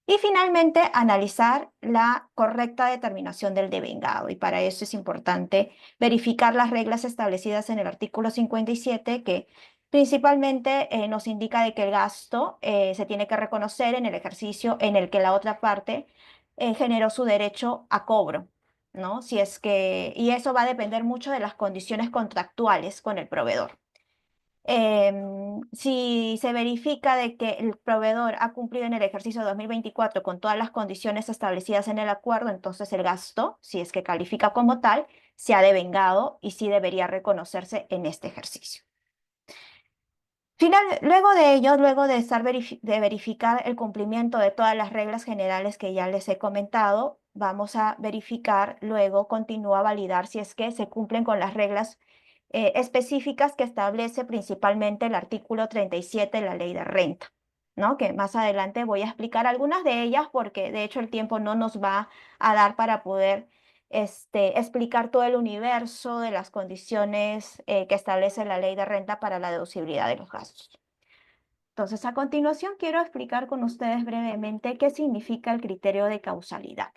Y finalmente, analizar la correcta determinación del devengado. Y para eso es importante verificar las reglas establecidas en el artículo 57, que principalmente nos indica de que el gasto se tiene que reconocer en el ejercicio en el que la otra parte generó su derecho a cobro, ¿no? Y eso va a depender mucho de las condiciones contractuales con el proveedor. Si se verifica de que el proveedor ha cumplido en el ejercicio 2024 con todas las condiciones establecidas en el acuerdo, entonces el gasto, si es que califica como tal, se ha devengado y sí debería reconocerse en este ejercicio. Luego de ello, luego de verificar el cumplimiento de todas las reglas generales que ya les he comentado, vamos a verificar, luego continúa a validar si es que se cumplen con las reglas específicas que establece principalmente el artículo 37 de la Ley de Renta, ¿no? Que más adelante voy a explicar algunas de ellas porque de hecho el tiempo no nos va a dar para poder explicar todo el universo de las condiciones que establece la Ley de Renta para la deducibilidad de los gastos. Entonces, a continuación quiero explicar con ustedes brevemente qué significa el criterio de causalidad.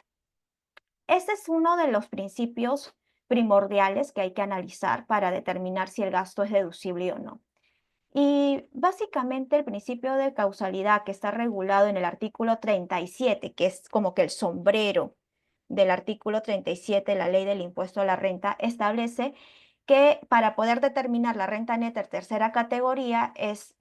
Este es uno de los principios primordiales que hay que analizar para determinar si el gasto es deducible o no. Y básicamente el principio de causalidad que está regulado en el artículo 37, que es como que el sombrero del artículo 37 de la Ley del Impuesto a la Renta, establece que para poder determinar la renta neta de tercera categoría es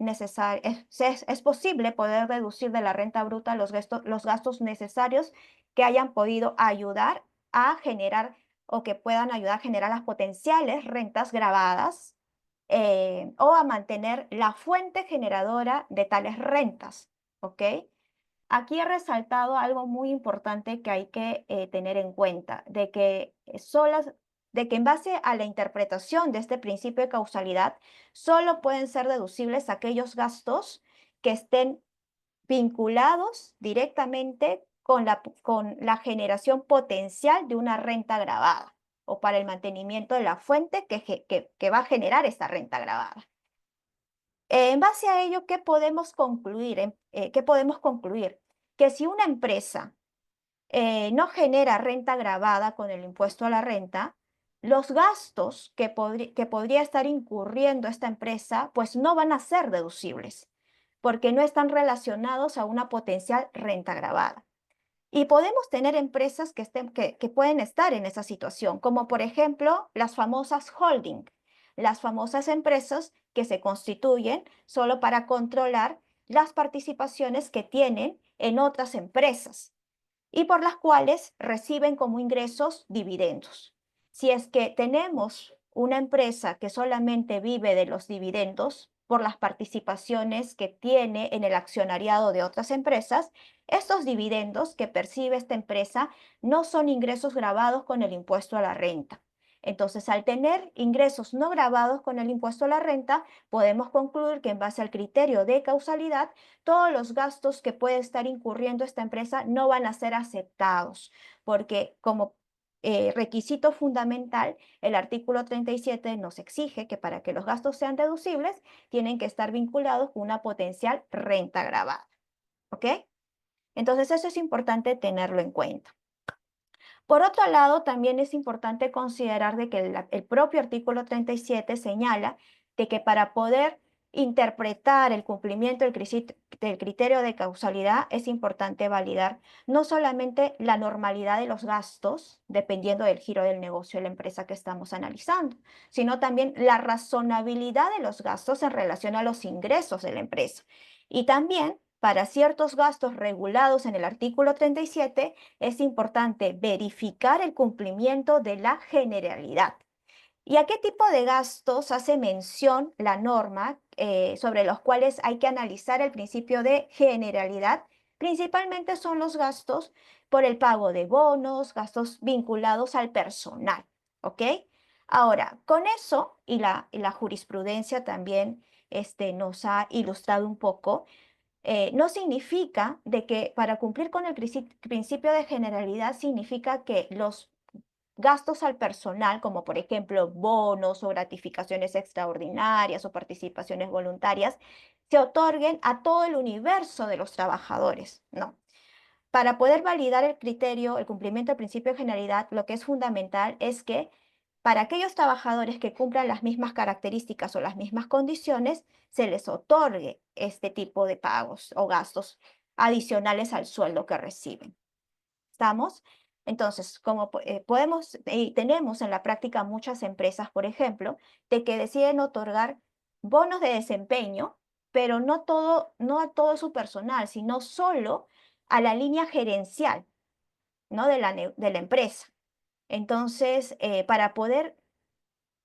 posible poder deducir de la renta bruta los gastos necesarios que hayan podido ayudar a generar o que puedan ayudar a generar las potenciales rentas gravadas o a mantener la fuente generadora de tales rentas, ¿ok? Aquí he resaltado algo muy importante que hay que tener en cuenta, de que en base a la interpretación de este principio de causalidad, solo pueden ser deducibles aquellos gastos que estén vinculados directamente con la generación potencial de una renta gravada o para el mantenimiento de la fuente que va a generar esta renta gravada. En base a ello, ¿qué podemos concluir? Que si una empresa no genera renta gravada con el impuesto a la renta, los gastos que podría estar incurriendo esta empresa, pues no van a ser deducibles, porque no están relacionados a una potencial renta gravada. Y podemos tener empresas que pueden estar en esa situación, como por ejemplo las famosas holding, las famosas empresas que se constituyen solo para controlar las participaciones que tienen en otras empresas y por las cuales reciben como ingresos dividendos. Si es que tenemos una empresa que solamente vive de los dividendos por las participaciones que tiene en el accionariado de otras empresas, estos dividendos que percibe esta empresa no son ingresos gravados con el impuesto a la renta. Entonces, al tener ingresos no gravados con el impuesto a la renta, podemos concluir que en base al criterio de causalidad, todos los gastos que puede estar incurriendo esta empresa no van a ser aceptados, porque como requisito fundamental, el artículo 37 nos exige que para que los gastos sean deducibles, tienen que estar vinculados con una potencial renta gravada. ¿Ok? Entonces, eso es importante tenerlo en cuenta. Por otro lado, también es importante considerar de que el propio artículo 37 señala de que para poder interpretar el cumplimiento del criterio de causalidad es importante validar no solamente la normalidad de los gastos, dependiendo del giro del negocio de la empresa que estamos analizando, sino también la razonabilidad de los gastos en relación a los ingresos de la empresa. Y también, para ciertos gastos regulados en el artículo 37, es importante verificar el cumplimiento de la generalidad. ¿Y a qué tipo de gastos hace mención la norma sobre los cuales hay que analizar el principio de generalidad? Principalmente son los gastos por el pago de bonos, gastos vinculados al personal, ¿ok? Ahora, con eso, y la jurisprudencia también nos ha ilustrado un poco, no significa de que para cumplir con el principio de generalidad significa que los gastos al personal, como por ejemplo bonos o gratificaciones extraordinarias o participaciones voluntarias, se otorguen a todo el universo de los trabajadores, ¿no? Para poder validar el criterio, el cumplimiento del principio de generalidad, lo que es fundamental es que para aquellos trabajadores que cumplan las mismas características o las mismas condiciones, se les otorgue este tipo de pagos o gastos adicionales al sueldo que reciben. ¿Estamos? Entonces, como podemos y tenemos en la práctica muchas empresas, por ejemplo, de que deciden otorgar bonos de desempeño, pero no a todo su personal, sino solo a la línea gerencial, ¿no? de la empresa. Entonces, para poder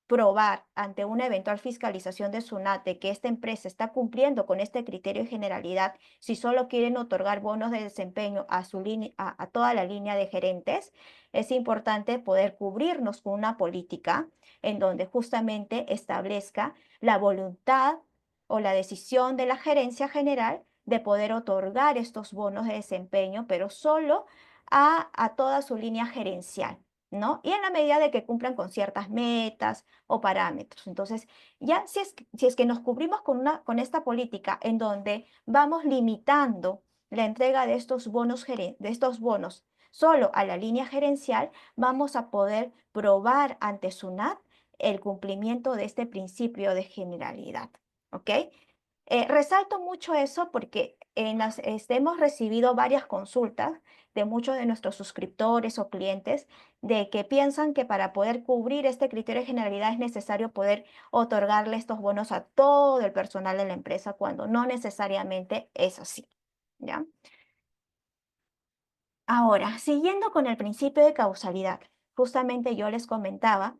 probar ante una eventual fiscalización de SUNAT de que esta empresa está cumpliendo con este criterio de generalidad, si solo quieren otorgar bonos de desempeño a toda la línea de gerentes, es importante poder cubrirnos con una política en donde justamente establezca la voluntad o la decisión de la gerencia general de poder otorgar estos bonos de desempeño, pero solo a toda su línea gerencial, ¿no? Y en la medida de que cumplan con ciertas metas o parámetros. Entonces, ya si es que nos cubrimos con esta política en donde vamos limitando la entrega de estos bonos solo a la línea gerencial, vamos a poder probar ante SUNAT el cumplimiento de este principio de generalidad, ¿ok? Resalto mucho eso porque hemos recibido varias consultas de muchos de nuestros suscriptores o clientes de que piensan que para poder cubrir este criterio de generalidad es necesario poder otorgarle estos bonos a todo el personal de la empresa cuando no necesariamente es así, ¿ya? Ahora, siguiendo con el principio de causalidad, justamente yo les comentaba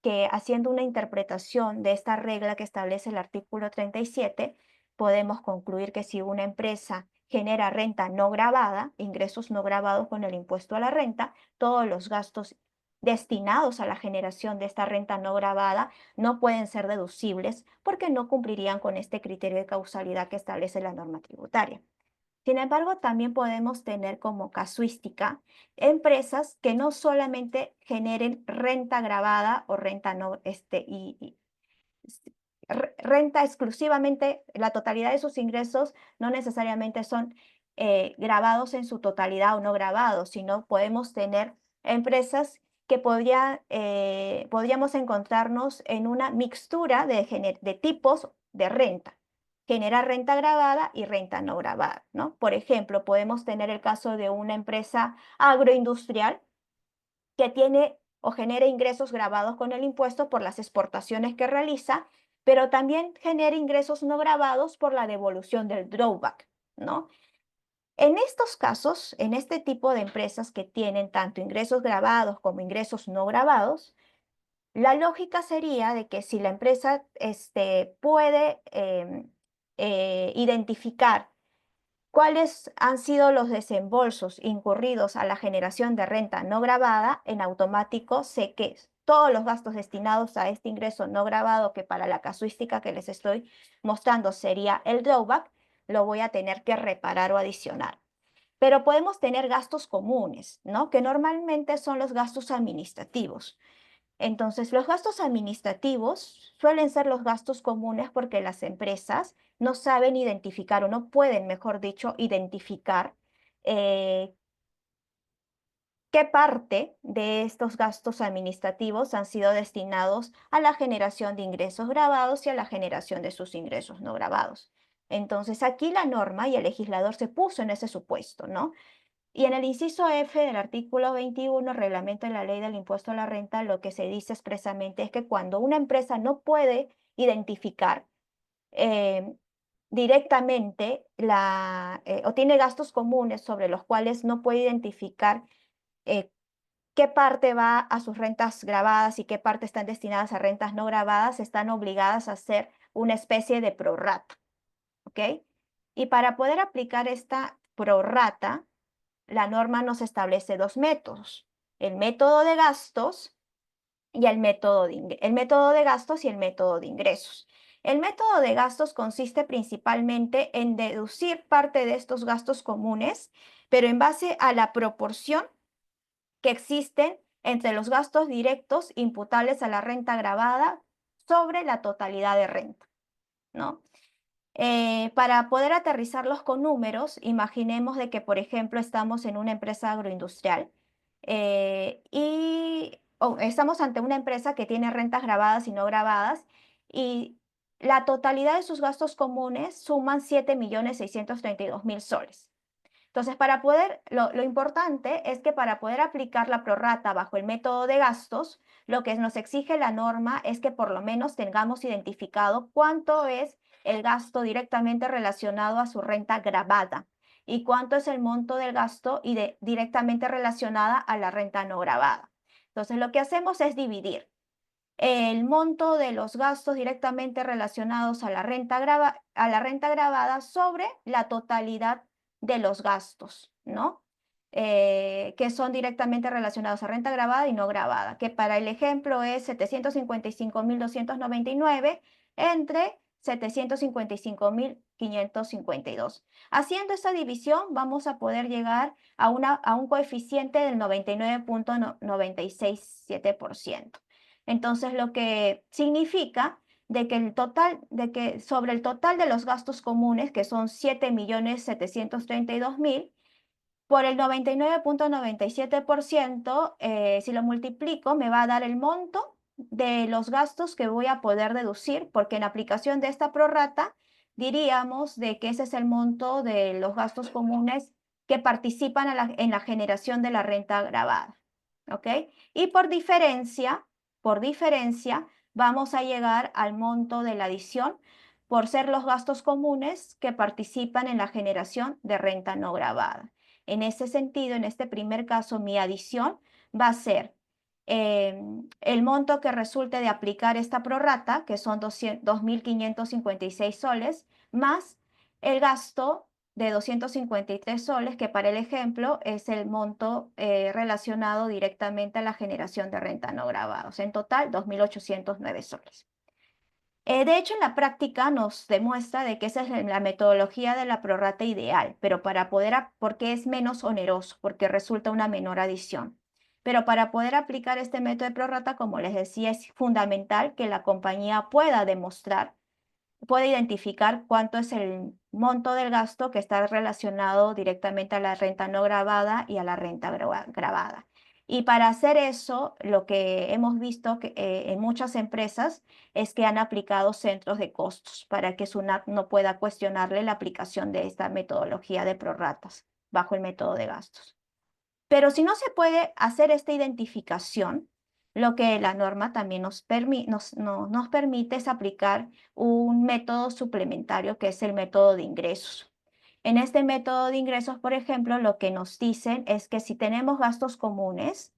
que haciendo una interpretación de esta regla que establece el artículo 37, podemos concluir que si una empresa genera renta no gravada, ingresos no gravados con el impuesto a la renta, todos los gastos destinados a la generación de esta renta no gravada no pueden ser deducibles porque no cumplirían con este criterio de causalidad que establece la norma tributaria. Sin embargo, también podemos tener como casuística empresas que no solamente generen renta gravada o renta no, renta exclusivamente, la totalidad de sus ingresos no necesariamente son gravados en su totalidad o no gravados, sino podemos tener empresas que podríamos encontrarnos en una mixtura de tipos de renta. Genera renta gravada y renta no gravada, ¿no? Por ejemplo, podemos tener el caso de una empresa agroindustrial que tiene o genera ingresos gravados con el impuesto por las exportaciones que realiza, pero también genera ingresos no gravados por la devolución del drawback, ¿no? En estos casos, en este tipo de empresas que tienen tanto ingresos gravados como ingresos no gravados, la lógica sería de que si la empresa puede identificar cuáles han sido los desembolsos incurridos a la generación de renta no gravada, en automático sé que todos los gastos destinados a este ingreso no gravado, que para la casuística que les estoy mostrando sería el drawback, lo voy a tener que reparar o adicionar. Pero podemos tener gastos comunes, ¿no? Que normalmente son los gastos administrativos. Entonces, los gastos administrativos suelen ser los gastos comunes porque las empresas no saben identificar o no pueden, mejor dicho, identificar qué parte de estos gastos administrativos han sido destinados a la generación de ingresos grabados y a la generación de sus ingresos no grabados. Entonces aquí la norma y el legislador se puso en ese supuesto, ¿no? Y en el inciso F del artículo 21, reglamento de la ley del impuesto a la renta, lo que se dice expresamente es que cuando una empresa no puede identificar directamente o tiene gastos comunes sobre los cuales no puede identificar qué parte va a sus rentas grabadas y qué parte están destinadas a rentas no grabadas, están obligadas a hacer una especie de prorrata, ¿ok? Y para poder aplicar esta prorrata, la norma nos establece dos métodos: el método de gastos y el método de gastos y el método de ingresos. El método de gastos consiste principalmente en deducir parte de estos gastos comunes, pero en base a la proporción que existen entre los gastos directos imputables a la renta gravada sobre la totalidad de renta, ¿no? Para poder aterrizarlos con números, imaginemos de que, por ejemplo, estamos en una empresa agroindustrial estamos ante una empresa que tiene rentas grabadas y no grabadas, y la totalidad de sus gastos comunes suman 7.632.000 soles. Entonces, lo importante es que para poder aplicar la prorrata bajo el método de gastos, lo que nos exige la norma es que por lo menos tengamos identificado cuánto es el gasto directamente relacionado a su renta gravada y cuánto es el monto del gasto directamente relacionada a la renta no gravada. Entonces, lo que hacemos es dividir el monto de los gastos directamente relacionados a la renta gravada sobre la totalidad de los gastos, ¿no? Que son directamente relacionados a renta gravada y no gravada, que para el ejemplo es 755.299 entre 755.552. Haciendo esa división vamos a poder llegar a un coeficiente del 99.967%. Entonces, lo que significa de que sobre el total de los gastos comunes, que son 7.732.000, por el 99.97%, si lo multiplico, me va a dar el monto de los gastos que voy a poder deducir, porque en aplicación de esta prorrata diríamos de que ese es el monto de los gastos comunes que participan en la generación de la renta gravada, ¿ok? Y por diferencia, vamos a llegar al monto de la adición por ser los gastos comunes que participan en la generación de renta no gravada. En ese sentido, en este primer caso, mi adición va a ser el monto que resulte de aplicar esta prorrata, que son 2.556 soles, más el gasto de 253 soles, que para el ejemplo es el monto relacionado directamente a la generación de renta no gravada. O sea, en total, 2.809 soles. De hecho, en la práctica nos demuestra de que esa es la metodología de la prorrata ideal, pero porque es menos oneroso, porque resulta una menor adición. Pero para poder aplicar este método de prorrata, como les decía, es fundamental que la compañía pueda identificar cuánto es el monto del gasto que está relacionado directamente a la renta no gravada y a la renta gravada. Y para hacer eso, lo que hemos visto en muchas empresas es que han aplicado centros de costos para que SUNAT no pueda cuestionarle la aplicación de esta metodología de prorratas bajo el método de gastos. Pero si no se puede hacer esta identificación, lo que la norma también nos permite es aplicar un método suplementario, que es el método de ingresos. En este método de ingresos, por ejemplo, lo que nos dicen es que si tenemos gastos comunes,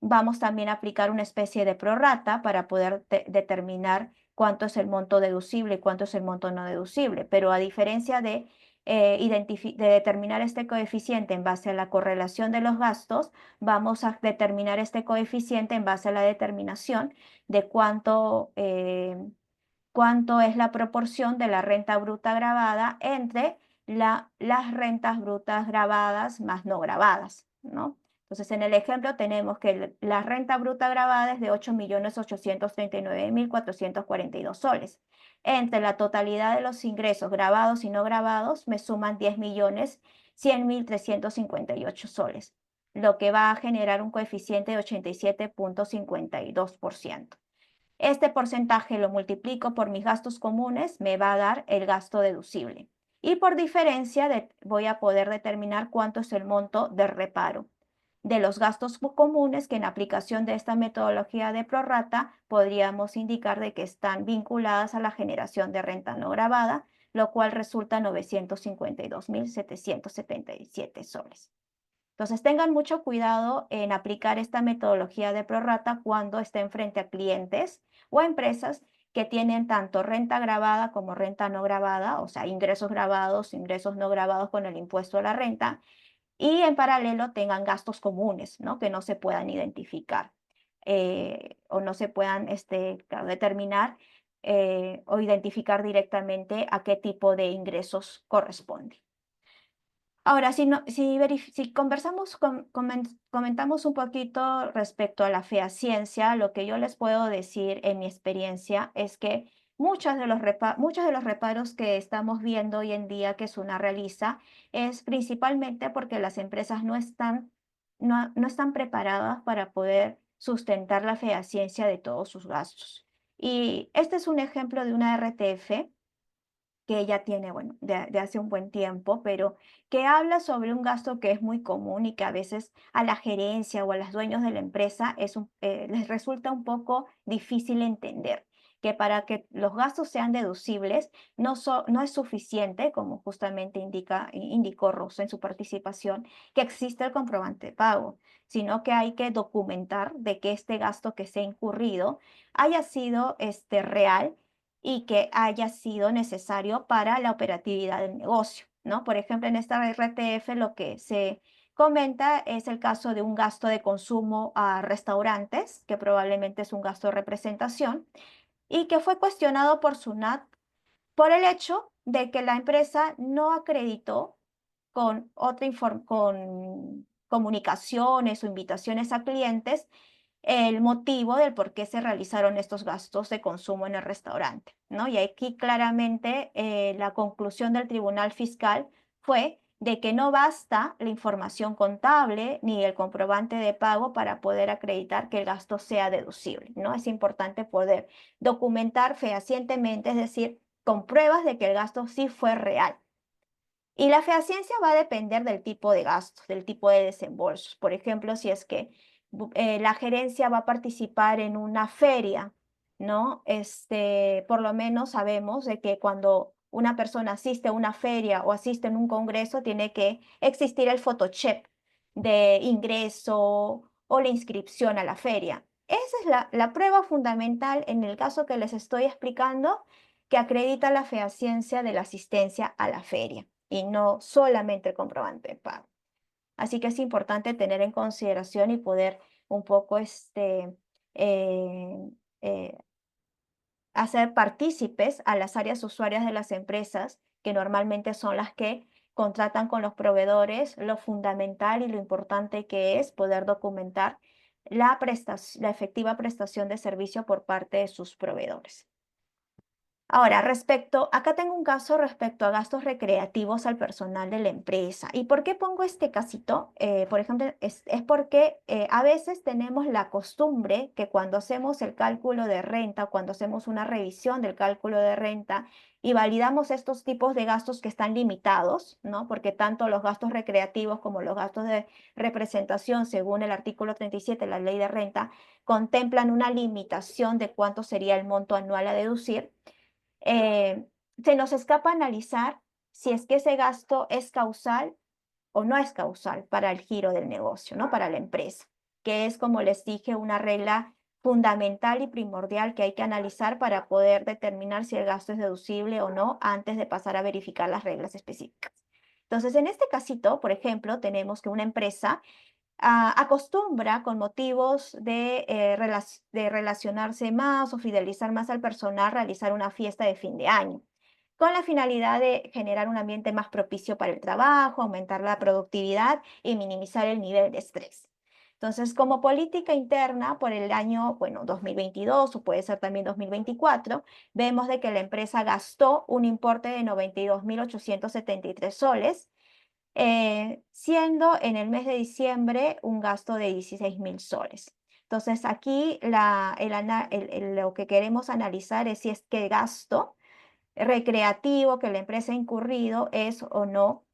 vamos también a aplicar una especie de prorrata para poder determinar cuánto es el monto deducible y cuánto es el monto no deducible. Pero a diferencia de determinar este coeficiente en base a la correlación de los gastos, vamos a determinar este coeficiente en base a la determinación de cuánto es la proporción de la renta bruta gravada entre las rentas brutas gravadas más no gravadas, ¿no? Entonces, en el ejemplo tenemos que la renta bruta gravada es de 8.839.442 soles. Entre la totalidad de los ingresos grabados y no grabados me suman 10.700.000 100.358 soles, lo que va a generar un coeficiente de 87.52%. Este porcentaje lo multiplico por mis gastos comunes, me va a dar el gasto deducible. Y por diferencia voy a poder determinar cuánto es el monto de reparo de los gastos comunes que en aplicación de esta metodología de prorrata podríamos indicar de que están vinculadas a la generación de renta no gravada, lo cual resulta 952.777 soles. Entonces tengan mucho cuidado en aplicar esta metodología de prorrata cuando estén frente a clientes o a empresas que tienen tanto renta gravada como renta no gravada, o sea, ingresos gravados, ingresos no gravados con el impuesto a la renta, y en paralelo tengan gastos comunes, ¿no? Que no se puedan identificar o no se puedan determinar o identificar directamente a qué tipo de ingresos corresponde. Ahora, si comentamos un poquito respecto a la fehaciencia, lo que yo les puedo decir en mi experiencia es que muchos de los reparos que estamos viendo hoy en día que SUNAT realiza es principalmente porque las empresas no están preparadas para poder sustentar la fehaciencia de todos sus gastos. Y este es un ejemplo de una RTF que ya tiene, bueno, de hace un buen tiempo, pero que habla sobre un gasto que es muy común y que a veces a la gerencia o a los dueños de la empresa les resulta un poco difícil entender, que para que los gastos sean deducibles no es suficiente, como justamente indicó Rosa en su participación, que existe el comprobante de pago, sino que hay que documentar de que este gasto que se ha incurrido haya sido real y que haya sido necesario para la operatividad del negocio, ¿no? Por ejemplo, en esta RTF lo que se comenta es el caso de un gasto de consumo a restaurantes, que probablemente es un gasto de representación, y que fue cuestionado por SUNAT por el hecho de que la empresa no acreditó con comunicaciones o invitaciones a clientes el motivo del por qué se realizaron estos gastos de consumo en el restaurante, ¿no? Y aquí claramente la conclusión del Tribunal Fiscal fue de que no basta la información contable ni el comprobante de pago para poder acreditar que el gasto sea deducible, ¿no? Es importante poder documentar fehacientemente, es decir, con pruebas de que el gasto sí fue real. Y la fehaciencia va a depender del tipo de gastos, del tipo de desembolsos. Por ejemplo, si es que la gerencia va a participar en una feria, ¿no? Por lo menos sabemos de que cuando una persona asiste a una feria o asiste en un congreso, tiene que existir el photocheck de ingreso o la inscripción a la feria. Esa es la prueba fundamental en el caso que les estoy explicando, que acredita la fehaciencia de la asistencia a la feria y no solamente el comprobante de pago. Así que es importante tener en consideración y poder un poco hacer partícipes a las áreas usuarias de las empresas, que normalmente son las que contratan con los proveedores, lo fundamental y lo importante que es poder documentar la efectiva prestación de servicio por parte de sus proveedores. Ahora, acá tengo un caso respecto a gastos recreativos al personal de la empresa. ¿Y por qué pongo este casito? Por ejemplo, es porque a veces tenemos la costumbre que cuando hacemos el cálculo de renta, cuando hacemos una revisión del cálculo de renta y validamos estos tipos de gastos que están limitados, ¿no? Porque tanto los gastos recreativos como los gastos de representación, según el artículo 37 de la Ley de Renta, contemplan una limitación de cuánto sería el monto anual a deducir. Se nos escapa analizar si es que ese gasto es causal o no es causal para el giro del negocio, ¿no? Para la empresa, que es, como les dije, una regla fundamental y primordial que hay que analizar para poder determinar si el gasto es deducible o no antes de pasar a verificar las reglas específicas. Entonces, en este casito, por ejemplo, tenemos que una empresa acostumbra, con motivos de relacionarse más o fidelizar más al personal, realizar una fiesta de fin de año, con la finalidad de generar un ambiente más propicio para el trabajo, aumentar la productividad y minimizar el nivel de estrés. Entonces, como política interna por el año, bueno, 2022 o puede ser también 2024, vemos de que la empresa gastó un importe de 92.873 soles, siendo en el mes de diciembre un gasto de 16.000 soles. Entonces aquí lo que queremos analizar es si es que el gasto recreativo que la empresa ha incurrido es o no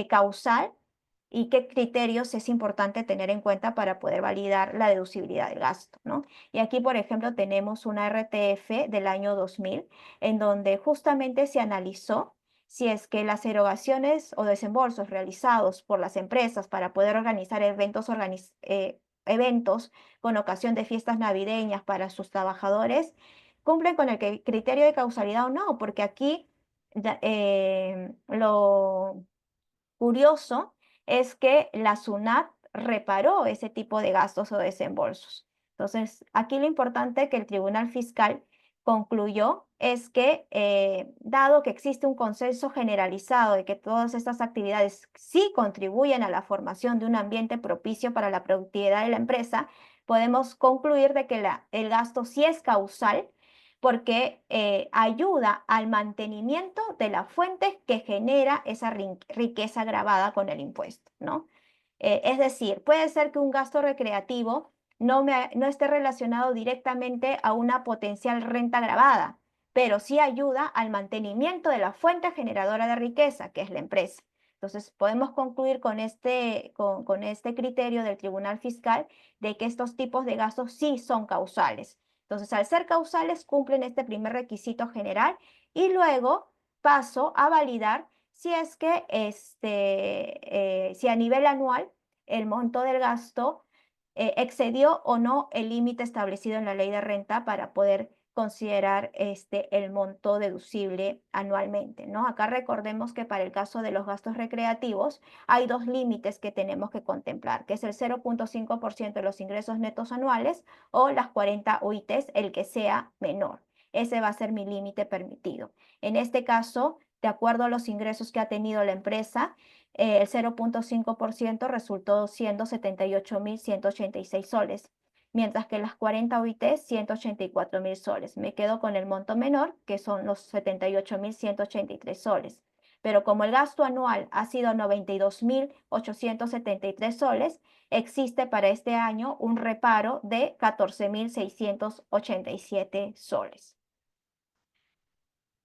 causal y qué criterios es importante tener en cuenta para poder validar la deducibilidad del gasto, ¿no? Y aquí, por ejemplo, tenemos una RTF del año 2000 en donde justamente se analizó si es que las erogaciones o desembolsos realizados por las empresas para poder organizar eventos con ocasión de fiestas navideñas para sus trabajadores cumplen con el criterio de causalidad o no, porque aquí lo curioso es que la SUNAT reparó ese tipo de gastos o desembolsos. Entonces, aquí lo importante que el Tribunal Fiscal concluyó es que, dado que existe un consenso generalizado de que todas estas actividades sí contribuyen a la formación de un ambiente propicio para la productividad de la empresa, podemos concluir de que el gasto sí es causal porque ayuda al mantenimiento de la fuente que genera esa riqueza grabada con el impuesto, ¿no? Es decir, puede ser que un gasto recreativo no esté relacionado directamente a una potencial renta grabada, pero sí ayuda al mantenimiento de la fuente generadora de riqueza, que es la empresa. Entonces, podemos concluir con este criterio del Tribunal Fiscal de que estos tipos de gastos sí son causales. Entonces, al ser causales, cumplen este primer requisito general y luego paso a validar si es que si a nivel anual el monto del gasto excedió o no el límite establecido en la ley de renta para poder considerar el monto deducible anualmente, ¿no? Acá recordemos que para el caso de los gastos recreativos hay dos límites que tenemos que contemplar, que es el 0.5% de los ingresos netos anuales o las 40 UITs, el que sea menor. Ese va a ser mi límite permitido. En este caso, de acuerdo a los ingresos que ha tenido la empresa, el 0.5% resultó siendo 78.186 soles, mientras que las 40 UIT 184.000 soles. Me quedo con el monto menor, que son los 78.183 soles. Pero como el gasto anual ha sido 92.873 soles, existe para este año un reparo de 14.687 soles.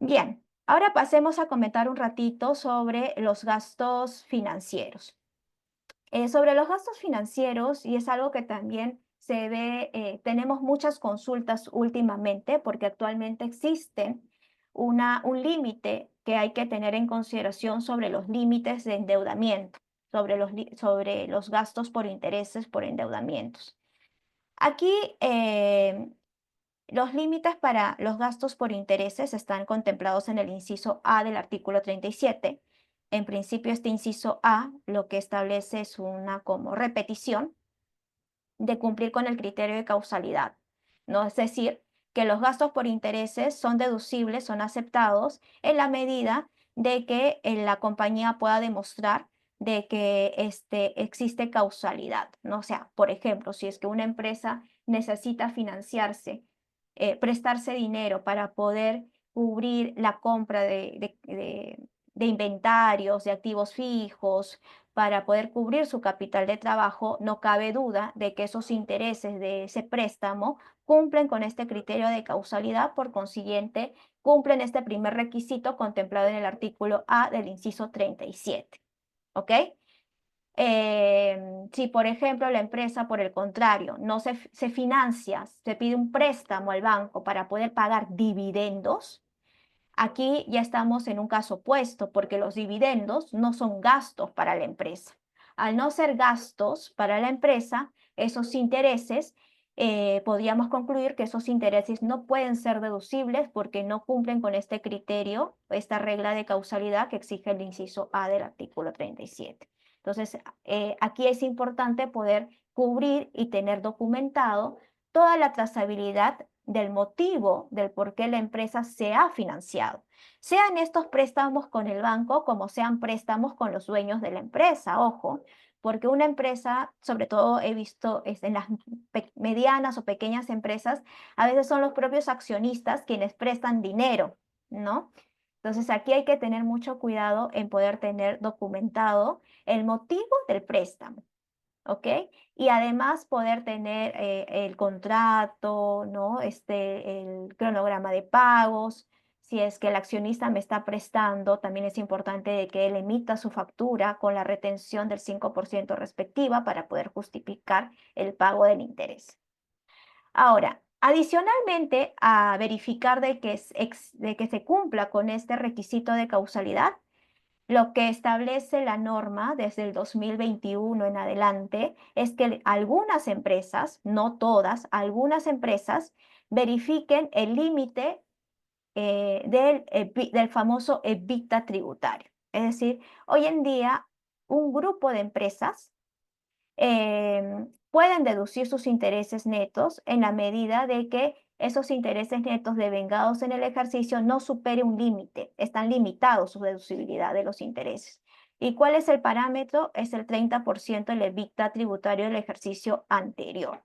Bien, ahora pasemos a comentar un ratito sobre los gastos financieros. Sobre los gastos financieros, y es algo que también se ve, tenemos muchas consultas últimamente porque actualmente existen un límite que hay que tener en consideración sobre los límites de endeudamiento, sobre los gastos por intereses por endeudamientos. Aquí los límites para los gastos por intereses están contemplados en el inciso A del artículo 37. En principio, este inciso A lo que establece es una como repetición de cumplir con el criterio de causalidad, ¿no? Es decir, que los gastos por intereses son deducibles, son aceptados en la medida de que la compañía pueda demostrar de que existe causalidad, ¿no? O sea, por ejemplo, si es que una empresa necesita financiarse, prestarse dinero para poder cubrir la compra de inventarios, de activos fijos, para poder cubrir su capital de trabajo, no cabe duda de que esos intereses de ese préstamo cumplen con este criterio de causalidad, por consiguiente, cumplen este primer requisito contemplado en el artículo A del inciso 37. ¿Ok? Si, por ejemplo, la empresa, por el contrario, no se financia, se pide un préstamo al banco para poder pagar dividendos, aquí ya estamos en un caso opuesto, porque los dividendos no son gastos para la empresa. Al no ser gastos para la empresa, esos intereses, podríamos concluir que esos intereses no pueden ser deducibles porque no cumplen con este criterio, esta regla de causalidad que exige el inciso A del artículo 37. Entonces, aquí es importante poder cubrir y tener documentado toda la trazabilidad del motivo del por qué la empresa se ha financiado. Sean estos préstamos con el banco como sean préstamos con los dueños de la empresa, ojo, porque una empresa, sobre todo he visto en las medianas o pequeñas empresas, a veces son los propios accionistas quienes prestan dinero, ¿no? Entonces aquí hay que tener mucho cuidado en poder tener documentado el motivo del préstamo, ¿ok? Y además poder tener el contrato, ¿no? El cronograma de pagos. Si es que el accionista me está prestando, también es importante de que él emita su factura con la retención del 5% respectiva para poder justificar el pago del interés. Ahora, adicionalmente a verificar de que se cumpla con este requisito de causalidad, lo que establece la norma desde el 2021 en adelante es que algunas empresas, no todas, algunas empresas verifiquen el límite del famoso EBITDA tributario. Es decir, hoy en día un grupo de empresas pueden deducir sus intereses netos en la medida de que esos intereses netos devengados en el ejercicio no supere un límite, están limitados su deducibilidad de los intereses. ¿Y cuál es el parámetro? Es el 30% del EBITDA tributario del ejercicio anterior.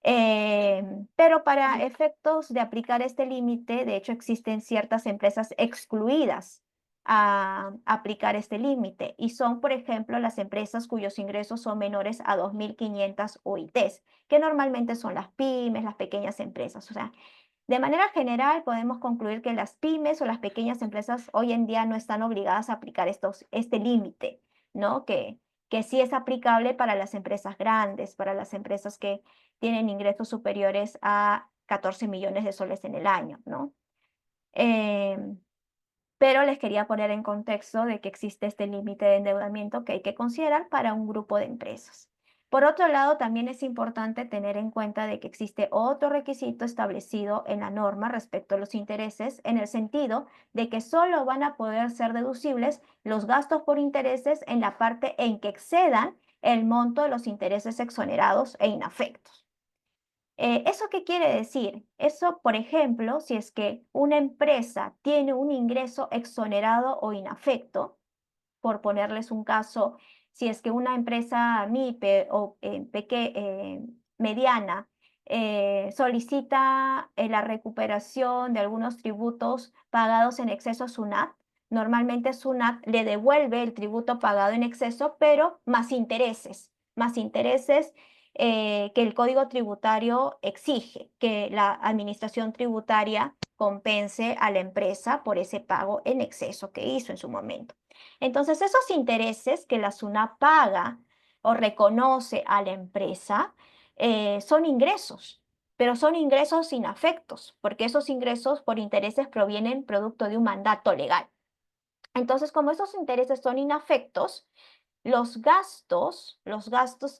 Pero para efectos de aplicar este límite, de hecho existen ciertas empresas excluidas a aplicar este límite y son, por ejemplo, las empresas cuyos ingresos son menores a 2.500 UITs, que normalmente son las pymes, las pequeñas empresas. O sea, de manera general podemos concluir que las pymes o las pequeñas empresas hoy en día no están obligadas a aplicar este límite, ¿no? Que sí es aplicable para las empresas grandes, para las empresas que tienen ingresos superiores a 14 millones de soles en el año, ¿no? Pero les quería poner en contexto de que existe este límite de endeudamiento que hay que considerar para un grupo de empresas. Por otro lado, también es importante tener en cuenta de que existe otro requisito establecido en la norma respecto a los intereses, en el sentido de que solo van a poder ser deducibles los gastos por intereses en la parte en que excedan el monto de los intereses exonerados e inafectos. ¿Eso qué quiere decir? Eso, por ejemplo, si es que una empresa tiene un ingreso exonerado o inafecto, por ponerles un caso, si es que una empresa MIPE o mediana solicita la recuperación de algunos tributos pagados en exceso a SUNAT, normalmente SUNAT le devuelve el tributo pagado en exceso, pero más intereses que el Código Tributario exige, que la administración tributaria compense a la empresa por ese pago en exceso que hizo en su momento. Entonces, esos intereses que la SUNAT paga o reconoce a la empresa son ingresos, pero son ingresos inafectos, porque esos ingresos por intereses provienen producto de un mandato legal. Entonces, como esos intereses son inafectos, los gastos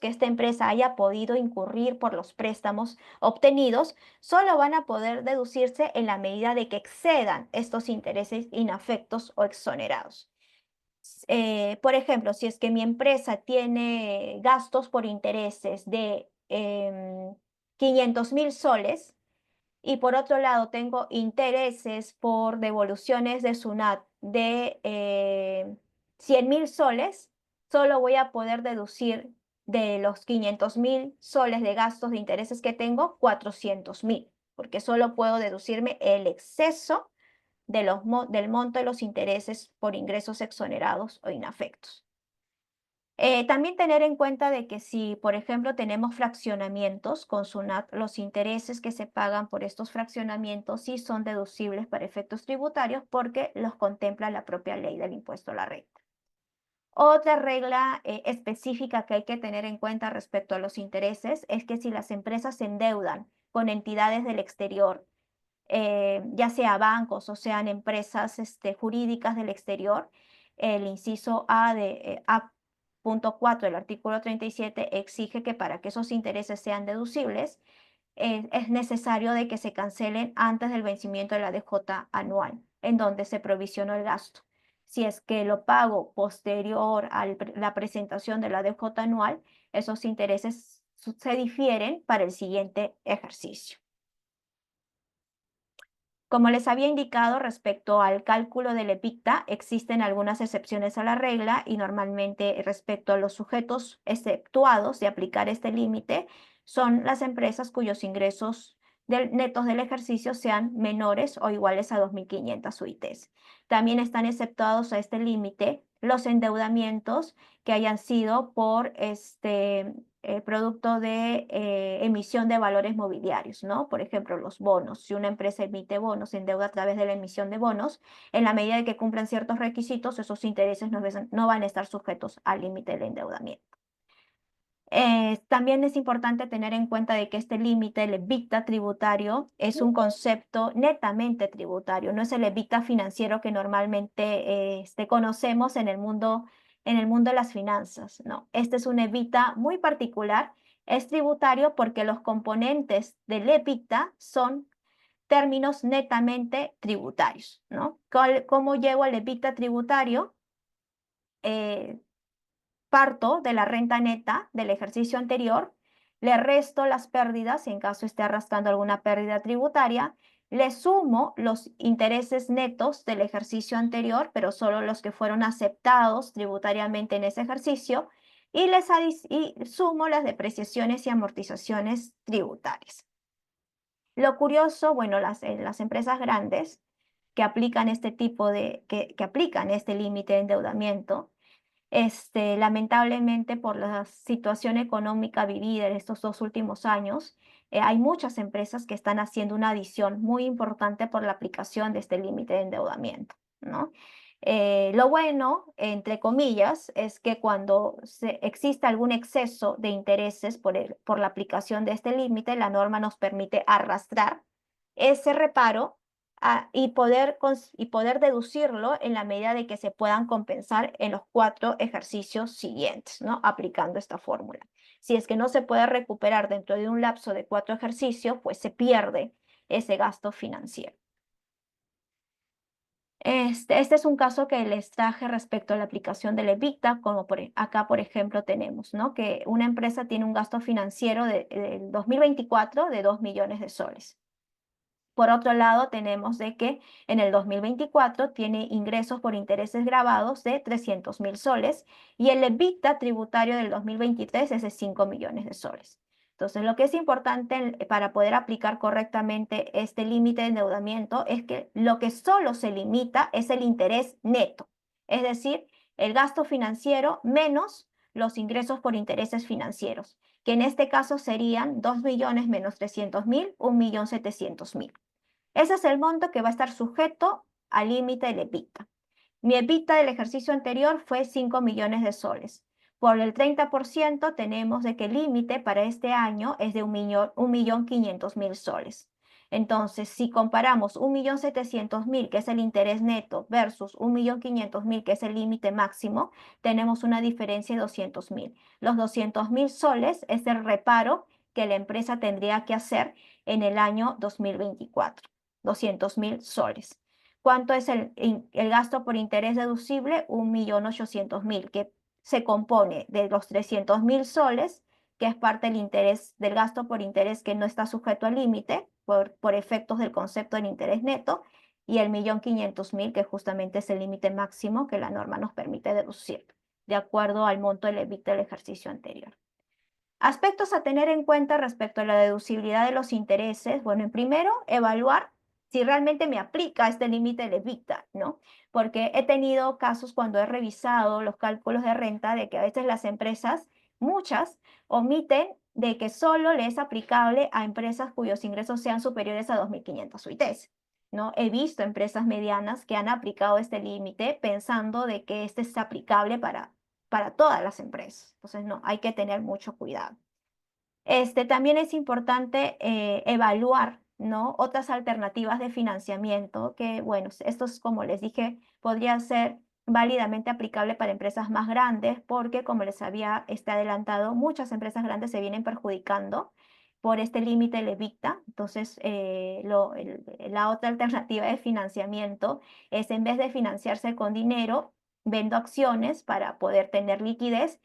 que esta empresa haya podido incurrir por los préstamos obtenidos solo van a poder deducirse en la medida de que excedan estos intereses inafectos o exonerados. Por ejemplo, si es que mi empresa tiene gastos por intereses de 500.000 soles y por otro lado tengo intereses por devoluciones de SUNAT de 100.000 soles, solo voy a poder deducir de los 500.000 soles de gastos de intereses que tengo 400.000, porque solo puedo deducirme el exceso del monto de los intereses por ingresos exonerados o inafectos. También tener en cuenta de que si, por ejemplo, tenemos fraccionamientos con SUNAT, los intereses que se pagan por estos fraccionamientos sí son deducibles para efectos tributarios porque los contempla la propia ley del impuesto a la renta. Otra regla específica que hay que tener en cuenta respecto a los intereses es que si las empresas se endeudan con entidades del exterior, ya sea bancos o sean empresas jurídicas del exterior, el inciso A de punto 4 del artículo 37 exige que para que esos intereses sean deducibles, es necesario de que se cancelen antes del vencimiento de la DJ anual, en donde se provisionó el gasto. Si es que lo pago posterior a la presentación de la DJ anual, esos intereses se difieren para el siguiente ejercicio. Como les había indicado respecto al cálculo del EBITDA, existen algunas excepciones a la regla y normalmente respecto a los sujetos exceptuados de aplicar este límite son las empresas cuyos ingresos netos del ejercicio sean menores o iguales a 2.500 UITs. También están exceptuados a este límite los endeudamientos que hayan sido por producto de emisión de valores mobiliarios, ¿no? Por ejemplo, los bonos. Si una empresa emite bonos, se endeuda a través de la emisión de bonos, en la medida de que cumplan ciertos requisitos, esos intereses no van a estar sujetos al límite del endeudamiento. También es importante tener en cuenta de que este límite, el EBITDA tributario, es un concepto netamente tributario, no es el EBITDA financiero que normalmente conocemos en el mundo de las finanzas, no. Este es un EBITDA muy particular, es tributario porque los componentes del EBITDA son términos netamente tributarios, ¿no? ¿Cómo llego al EBITDA tributario? Parto de la renta neta del ejercicio anterior, le resto las pérdidas en caso esté arrastrando alguna pérdida tributaria, le sumo los intereses netos del ejercicio anterior, pero solo los que fueron aceptados tributariamente en ese ejercicio, y sumo las depreciaciones y amortizaciones tributarias. Lo curioso, bueno, las empresas grandes que aplican que aplican este límite de endeudamiento, lamentablemente por la situación económica vivida en estos 2 últimos años, hay muchas empresas que están haciendo una adición muy importante por la aplicación de este límite de endeudamiento, ¿no? Lo bueno, entre comillas, es que cuando existe algún exceso de intereses por la aplicación de este límite, la norma nos permite arrastrar ese reparo y poder deducirlo en la medida de que se puedan compensar en los 4 ejercicios siguientes, ¿no? Aplicando esta fórmula. Si es que no se puede recuperar dentro de un lapso de 4 ejercicios, pues se pierde ese gasto financiero. Este es un caso que les traje respecto a la aplicación del EBITDA, como acá, por ejemplo, tenemos, ¿no? Que una empresa tiene un gasto financiero del 2024 de 2 millones de soles. Por otro lado, tenemos de que en el 2024 tiene ingresos por intereses grabados de 300.000 soles y el EBITDA tributario del 2023 es de 5 millones de soles. Entonces, lo que es importante para poder aplicar correctamente este límite de endeudamiento es que lo que solo se limita es el interés neto, es decir, el gasto financiero menos los ingresos por intereses financieros, que en este caso serían 2 millones menos 300.000, 1.700.000. Ese es el monto que va a estar sujeto al límite del EBITDA. Mi EBITDA del ejercicio anterior fue 5 millones de soles. Por el 30% tenemos de que el límite para este año es de 1.500.000 soles. Entonces, si comparamos 1.700.000, que es el interés neto, versus 1.500.000, que es el límite máximo, tenemos una diferencia de 200.000. Los 200.000 soles es el reparo que la empresa tendría que hacer en el año 2024. 200.000 soles. ¿Cuánto es el gasto por interés deducible? 1.800.000, que se compone de los 300.000 soles, que es parte del interés, del gasto por interés que no está sujeto al límite por efectos del concepto del interés neto, y el 1.500.000, que justamente es el límite máximo que la norma nos permite deducir, de acuerdo al monto del EBITDA del ejercicio anterior. Aspectos a tener en cuenta respecto a la deducibilidad de los intereses. Bueno, en primero, evaluar si realmente me aplica este límite del EBITDA, ¿no? Porque he tenido casos cuando he revisado los cálculos de renta de que a veces las empresas, muchas, omiten de que solo le es aplicable a empresas cuyos ingresos sean superiores a 2.500 UITs, ¿no? He visto empresas medianas que han aplicado este límite pensando de que este es aplicable para todas las empresas. Entonces, no, hay que tener mucho cuidado. También es importante evaluar, ¿no? Otras alternativas de financiamiento que, bueno, esto es, como les dije, podría ser válidamente aplicable para empresas más grandes porque, como les había adelantado, muchas empresas grandes se vienen perjudicando por este límite del EBITDA. Entonces, la otra alternativa de financiamiento es, en vez de financiarse con dinero, vendo acciones para poder tener liquidez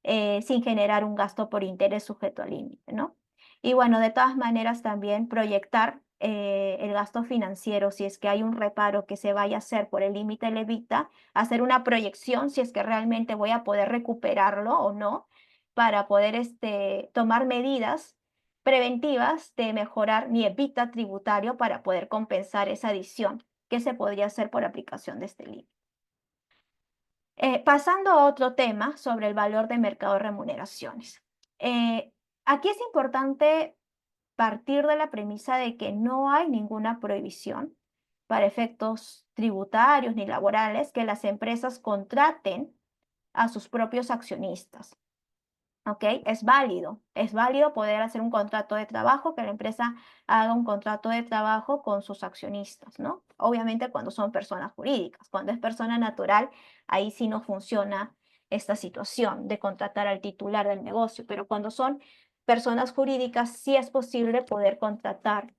sin generar un gasto por interés sujeto al límite, ¿no? Y bueno, de todas maneras también proyectar el gasto financiero, si es que hay un reparo que se vaya a hacer por el límite del EBITDA, hacer una proyección si es que realmente voy a poder recuperarlo o no, para poder tomar medidas preventivas de mejorar mi EBITDA tributario para poder compensar esa adición que se podría hacer por aplicación de este límite. Pasando a otro tema sobre el valor de mercado de remuneraciones. Aquí es importante partir de la premisa de que no hay ninguna prohibición para efectos tributarios ni laborales que las empresas contraten a sus propios accionistas. ¿Ok? Es válido poder hacer un contrato de trabajo, que la empresa haga un contrato de trabajo con sus accionistas, ¿no? Obviamente cuando son personas jurídicas. Cuando es persona natural, ahí sí no funciona esta situación de contratar al titular del negocio, pero cuando son personas jurídicas sí es posible poder contratar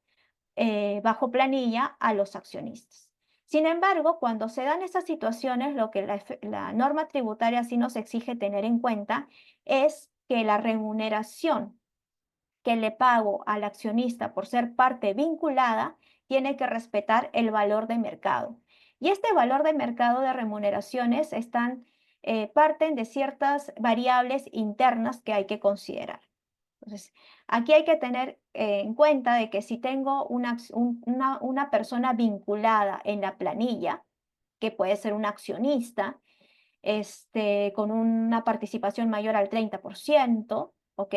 bajo planilla a los accionistas. Sin embargo, cuando se dan estas situaciones, lo que la norma tributaria sí nos exige tener en cuenta es que la remuneración que le pago al accionista por ser parte vinculada tiene que respetar el valor de mercado. Y este valor de mercado de remuneraciones parten de ciertas variables internas que hay que considerar. Entonces, aquí hay que tener en cuenta de que si tengo una persona vinculada en la planilla, que puede ser un accionista, con una participación mayor al 30%, ¿ok?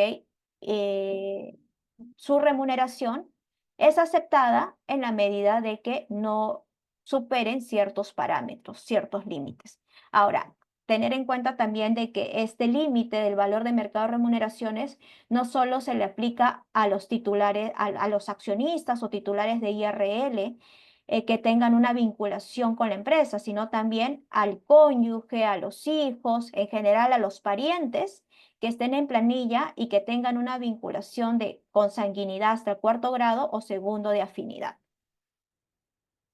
Su remuneración es aceptada en la medida de que no superen ciertos parámetros, ciertos límites. Ahora, tener en cuenta también de que este límite del valor de mercado de remuneraciones no solo se le aplica a los titulares, a los accionistas o titulares de IRL, que tengan una vinculación con la empresa, sino también al cónyuge, a los hijos, en general a los parientes que estén en planilla y que tengan una vinculación de consanguinidad hasta el 4º grado o 2º de afinidad.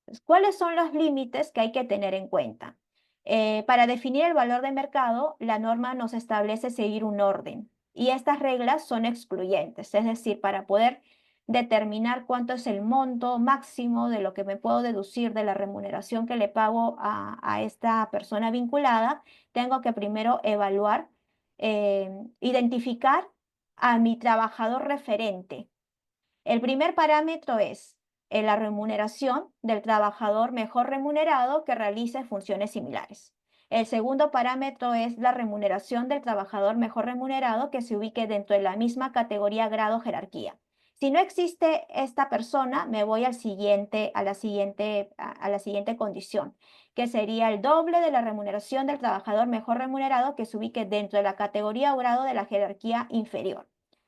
Entonces, ¿cuáles son los límites que hay que tener en cuenta? Para definir el valor de mercado, la norma nos establece seguir un orden y estas reglas son excluyentes, es decir, para poder determinar cuánto es el monto máximo de lo que me puedo deducir de la remuneración que le pago a esta persona vinculada, tengo que primero evaluar, identificar a mi trabajador referente. El primer parámetro es la remuneración del trabajador mejor remunerado que realice funciones similares. El segundo parámetro es la remuneración del trabajador mejor remunerado que se ubique dentro de la misma categoría, grado, jerarquía. Si no existe esta persona, me voy a la siguiente condición, que sería el doble de la remuneración del trabajador mejor remunerado que se ubique dentro de la categoría o grado de la jerarquía inferior.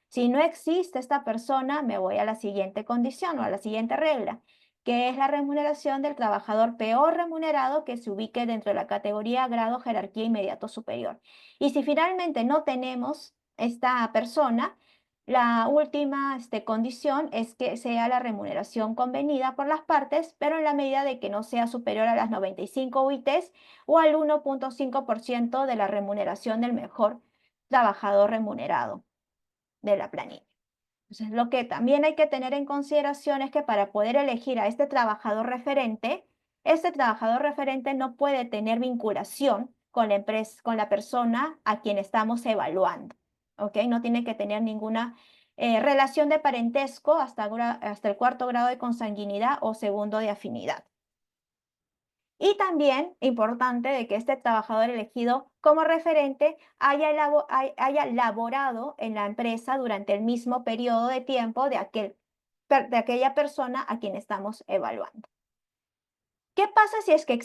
Si no existe esta persona, me voy a la siguiente condición o a la siguiente regla, que es la remuneración del trabajador peor remunerado que se ubique dentro de la categoría, grado, jerarquía inmediato superior. Y si finalmente no tenemos esta persona, la última condición es que sea la remuneración convenida por las partes, pero en la medida de que no sea superior a las 95 UITs o al 1.5% de la remuneración del mejor trabajador remunerado de la planilla. Entonces, lo que también hay que tener en consideración es que para poder elegir a este trabajador referente no puede tener vinculación con la empresa, con la persona a quien estamos evaluando, ¿ok? No tiene que tener ninguna relación de parentesco hasta el 4º grado de consanguinidad o 2º de afinidad. Y también importante de que este trabajador elegido como referente haya laborado en la empresa durante el mismo periodo de tiempo de aquella persona a quien estamos evaluando. ¿Qué pasa si es que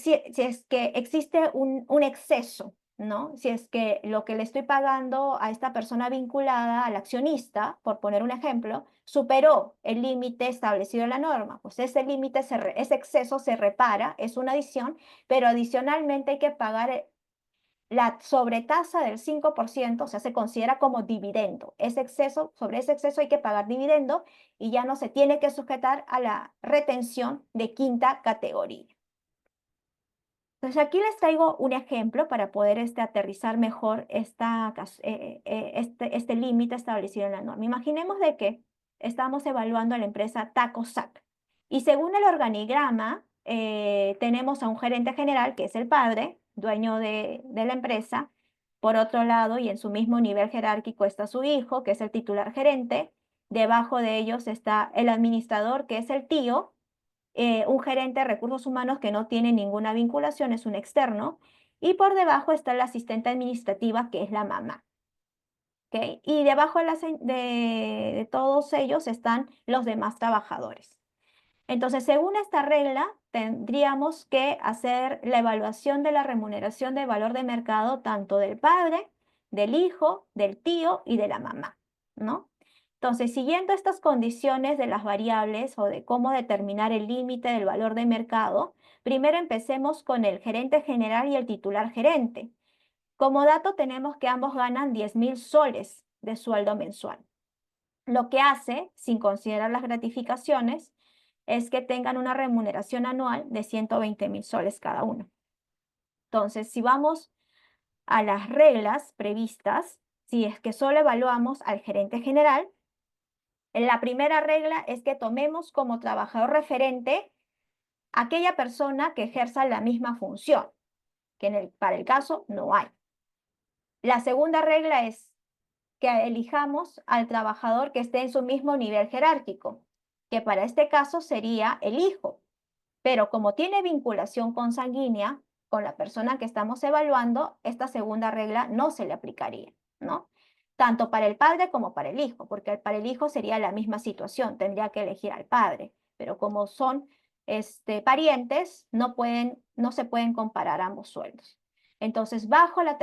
existe un exceso, ¿no? Si es que lo que le estoy pagando a esta persona vinculada, al accionista, por poner un ejemplo, superó el límite establecido en la norma, pues ese exceso se repara, es una adición, pero adicionalmente hay que pagar la sobretasa del 5%, o sea, se considera como dividendo. Sobre ese exceso hay que pagar dividendo y ya no se tiene que sujetar a la retención de 5ª categoría. Entonces aquí les traigo un ejemplo para poder aterrizar mejor este límite establecido en la norma. Imaginemos de que estamos evaluando a la empresa TacoSac y según el organigrama tenemos a un gerente general que es el padre, dueño de la empresa. Por otro lado, y en su mismo nivel jerárquico está su hijo, que es el titular gerente, Debajo de ellos está el administrador, que es el tío, un gerente de recursos humanos que no tiene ninguna vinculación, es un externo, y por debajo está la asistente administrativa, que es la mamá. ¿Ok? Y debajo de todos ellos están los demás trabajadores. Entonces, según esta regla, tendríamos que hacer la evaluación de la remuneración de valor de mercado tanto del padre, del hijo, del tío y de la mamá, ¿no? Entonces, siguiendo estas condiciones de las variables o de cómo determinar el límite del valor de mercado, primero empecemos con el gerente general y el titular gerente. Como dato tenemos que ambos ganan 10.000 soles de sueldo mensual. Lo que hace, sin considerar las gratificaciones, es que tengan una remuneración anual de 120.000 soles cada uno. Entonces, si vamos a las reglas previstas, si es que solo evaluamos al gerente general, la primera regla es que tomemos como trabajador referente aquella persona que ejerza la misma función, que para el caso no hay. La segunda regla es que elijamos al trabajador que esté en su mismo nivel jerárquico, que para este caso sería el hijo. Pero como tiene vinculación consanguínea con la persona que estamos evaluando, esta segunda regla no se le aplicaría, ¿no? Tanto para el padre como para el hijo, porque para el hijo sería la misma situación, tendría que elegir al padre, pero como son parientes, no se pueden comparar ambos sueldos. Entonces, bajo la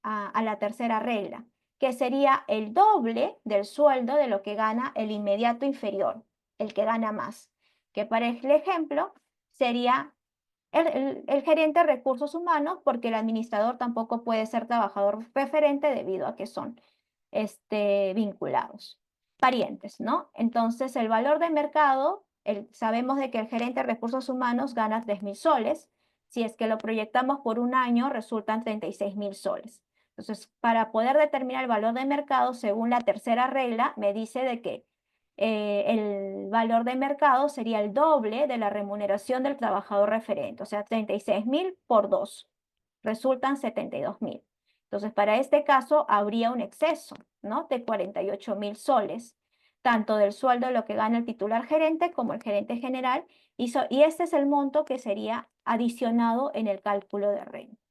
a la tercera regla, que sería el doble del sueldo de lo que gana el inmediato inferior, el que gana más, que para el ejemplo sería el gerente de recursos humanos, porque el administrador tampoco puede ser trabajador referente debido a que son vinculados, parientes, ¿no? Entonces, el valor de mercado, sabemos de que el gerente de recursos humanos gana 3.000 soles. Si es que lo proyectamos por un año, resultan 36.000 soles. Entonces, para poder determinar el valor de mercado, según la tercera regla, me dice de que el valor de mercado sería el doble de la remuneración del trabajador referente, o sea, 36.000 por 2, resultan 72.000. Entonces, para este caso, habría un exceso, ¿no? De 48.000 soles, tanto del sueldo de lo que gana el titular gerente como el gerente general, y este es el monto que sería adicionado en el cálculo de renta.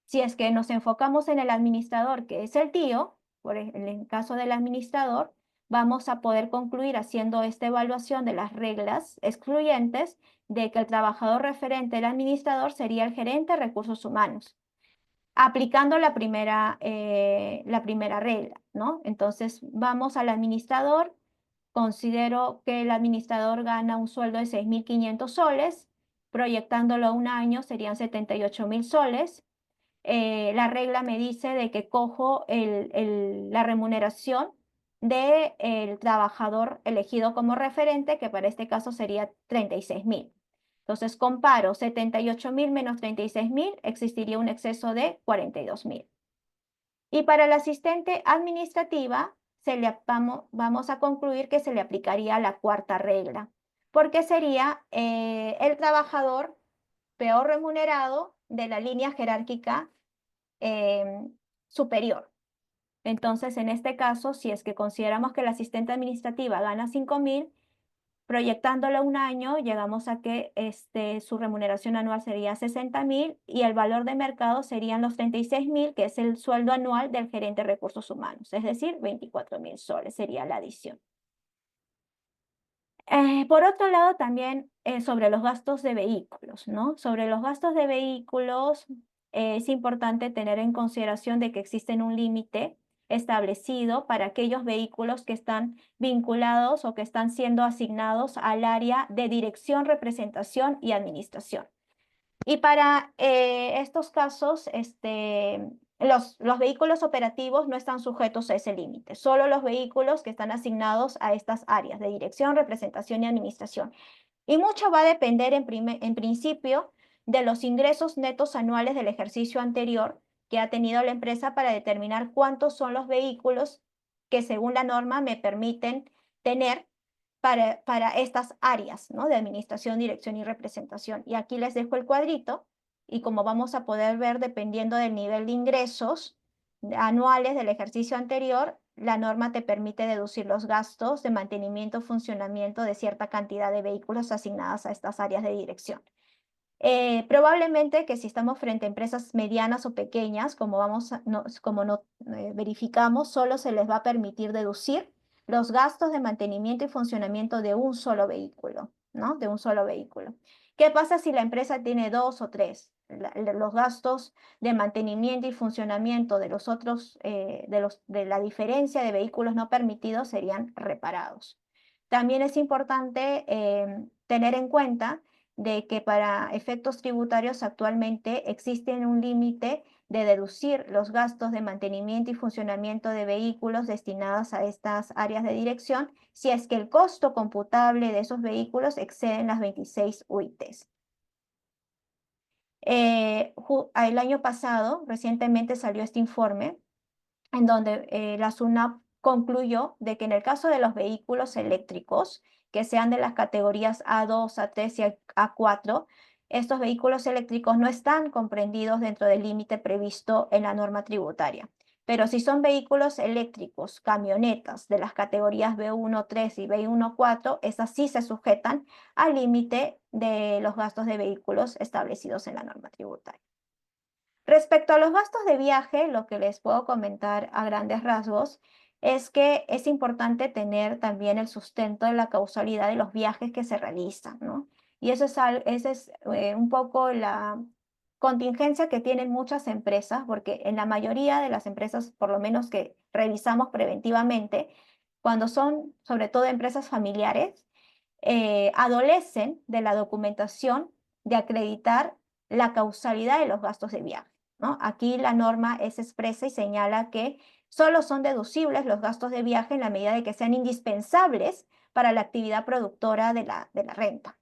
Si es que nos enfocamos en el administrador, que es el tío, en el caso del administrador, vamos a poder concluir haciendo esta evaluación de las reglas excluyentes de que el trabajador referente del administrador sería el gerente de recursos humanos, aplicando la primera regla, ¿no? Entonces, vamos al administrador. Considero que el administrador gana un sueldo de 6.500 soles, proyectándolo a un año serían 78.000 soles. La regla me dice de que cojo la remuneración del trabajador elegido como referente, que para este caso sería 36.000. Entonces comparo 78.000 menos 36.000, existiría un exceso de 42.000. Y para la asistente administrativa, vamos a concluir que se le aplicaría la cuarta regla, porque sería el trabajador peor remunerado de la línea jerárquica superior. Entonces, en este caso, si es que consideramos que la asistente administrativa gana 5.000, proyectándolo a un año, llegamos a que su remuneración anual sería 60.000 y el valor de mercado serían los 36.000, que es el sueldo anual del gerente de recursos humanos, es decir, 24.000 soles sería la adición. Por otro lado, también sobre los gastos de vehículos, ¿no? Sobre los gastos de vehículos es importante tener en consideración de que existen un límite establecido para aquellos vehículos que están vinculados o que están siendo asignados al área de dirección, representación y administración. Y para estos casos, los vehículos operativos no están sujetos a ese límite, solo los vehículos que están asignados a estas áreas de dirección, representación y administración. Y mucho va a depender en principio de los ingresos netos anuales del ejercicio anterior que ha tenido la empresa para determinar cuántos son los vehículos que según la norma me permiten tener para estas áreas, ¿no? De administración, dirección y representación. Y aquí les dejo el cuadrito y como vamos a poder ver, dependiendo del nivel de ingresos anuales del ejercicio anterior, la norma te permite deducir los gastos de mantenimiento y funcionamiento de cierta cantidad de vehículos asignadas a estas áreas de dirección. Probablemente que si estamos frente a empresas medianas o pequeñas, como verificamos, solo se les va a permitir deducir los gastos de mantenimiento y funcionamiento de un solo vehículo, ¿no? De un solo vehículo. ¿Qué pasa si la empresa tiene 2 o 3? Los gastos de mantenimiento y funcionamiento de los otros, de la diferencia de vehículos no permitidos serían reparados. También es importante tener en cuenta de que para efectos tributarios actualmente existe un límite de deducir los gastos de mantenimiento y funcionamiento de vehículos destinados a estas áreas de dirección si es que el costo computable de esos vehículos excede las 26 UITs. El año pasado, recientemente salió este informe en donde la SUNAT concluyó de que en el caso de los vehículos eléctricos, que sean de las categorías A2, A3 y A4, estos vehículos eléctricos no están comprendidos dentro del límite previsto en la norma tributaria. Pero si son vehículos eléctricos, camionetas de las categorías B1, 3 y B1, 4, esas sí se sujetan al límite de los gastos de vehículos establecidos en la norma tributaria. Respecto a los gastos de viaje, lo que les puedo comentar a grandes rasgos es que es importante tener también el sustento de la causalidad de los viajes que se realizan, ¿no? Y esa es un poco la contingencia que tienen muchas empresas, porque en la mayoría de las empresas, por lo menos que revisamos preventivamente, cuando son sobre todo empresas familiares, adolecen de la documentación de acreditar la causalidad de los gastos de viaje, ¿no? Aquí la norma es expresa y señala que solo son deducibles los gastos de viaje en la medida de que sean indispensables para la actividad productora de la renta,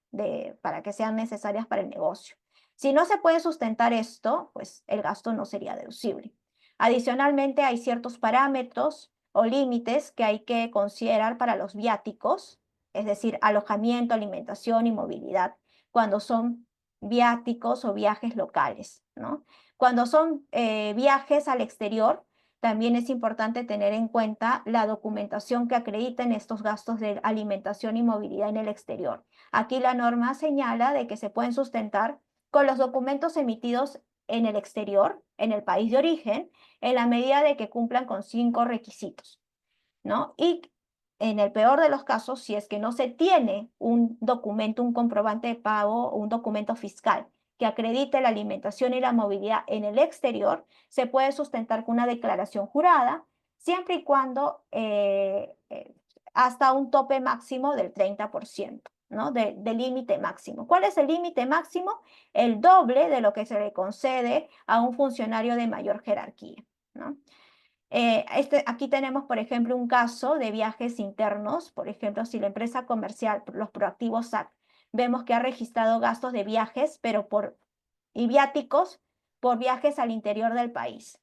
para que sean necesarias para el negocio. Si no se puede sustentar esto, pues el gasto no sería deducible. Adicionalmente, hay ciertos parámetros o límites que hay que considerar para los viáticos, es decir, alojamiento, alimentación y movilidad, cuando son viáticos o viajes locales, ¿no? Cuando son viajes al exterior, también es importante tener en cuenta la documentación que acrediten estos gastos de alimentación y movilidad en el exterior. Aquí la norma señala de que se pueden sustentar con los documentos emitidos en el exterior, en el país de origen, en la medida de que cumplan con 5 requisitos, ¿no? Y en el peor de los casos, si es que no se tiene un documento, un comprobante de pago o un documento fiscal que acredite la alimentación y la movilidad en el exterior, se puede sustentar con una declaración jurada, siempre y cuando hasta un tope máximo del 30%, ¿no? Del límite máximo. ¿Cuál es el límite máximo? El doble de lo que se le concede a un funcionario de mayor jerarquía, ¿no? Aquí tenemos, por ejemplo, un caso de viajes internos. Por ejemplo, si la empresa comercial, los Proactivos SAC, vemos que ha registrado gastos de viajes, y viáticos por viajes al interior del país.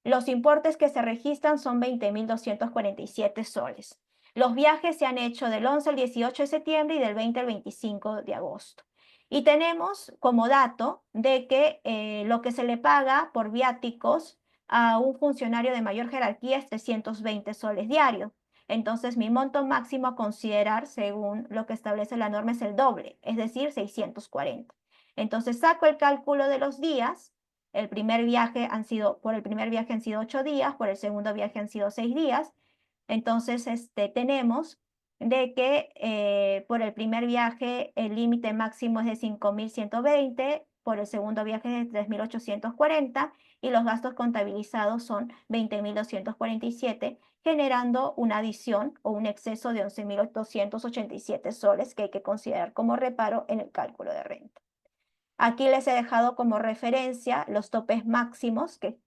Los importes que se registran son 20.247 soles. Los viajes se han hecho del 11 al 18 de septiembre y del 20 al 25 de agosto. Y tenemos como dato de que lo que se le paga por viáticos a un funcionario de mayor jerarquía es 320 soles diarios. Entonces, mi monto máximo a considerar, según lo que establece la norma, es el doble, es decir, 640. Entonces, saco el cálculo de los días. Por el primer viaje han sido 8 días, por el segundo viaje han sido 6 días. Entonces, tenemos de que por el primer viaje el límite máximo es de 5.120, por el segundo viaje es de 3.840 y los gastos contabilizados son 20.247, generando una adición o un exceso de 11.287 soles que hay que considerar como reparo en el cálculo de renta. Aquí les he dejado como referencia los topes máximos que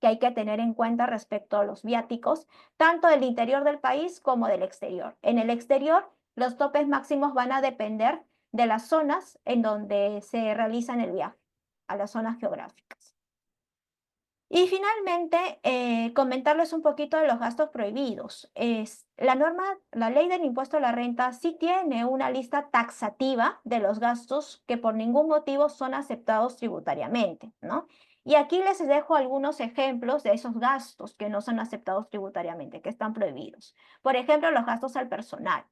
hay que tener en cuenta respecto a los viáticos, tanto del interior del país como del exterior. En el exterior, los topes máximos van a depender de las zonas en donde se realizan el viaje, a las zonas geográficas. Y finalmente, comentarles un poquito de los gastos prohibidos. La ley del impuesto a la renta sí tiene una lista taxativa de los gastos que por ningún motivo son aceptados tributariamente, ¿no? Y aquí les dejo algunos ejemplos de esos gastos que no son aceptados tributariamente, que están prohibidos. Por ejemplo, los gastos al personal,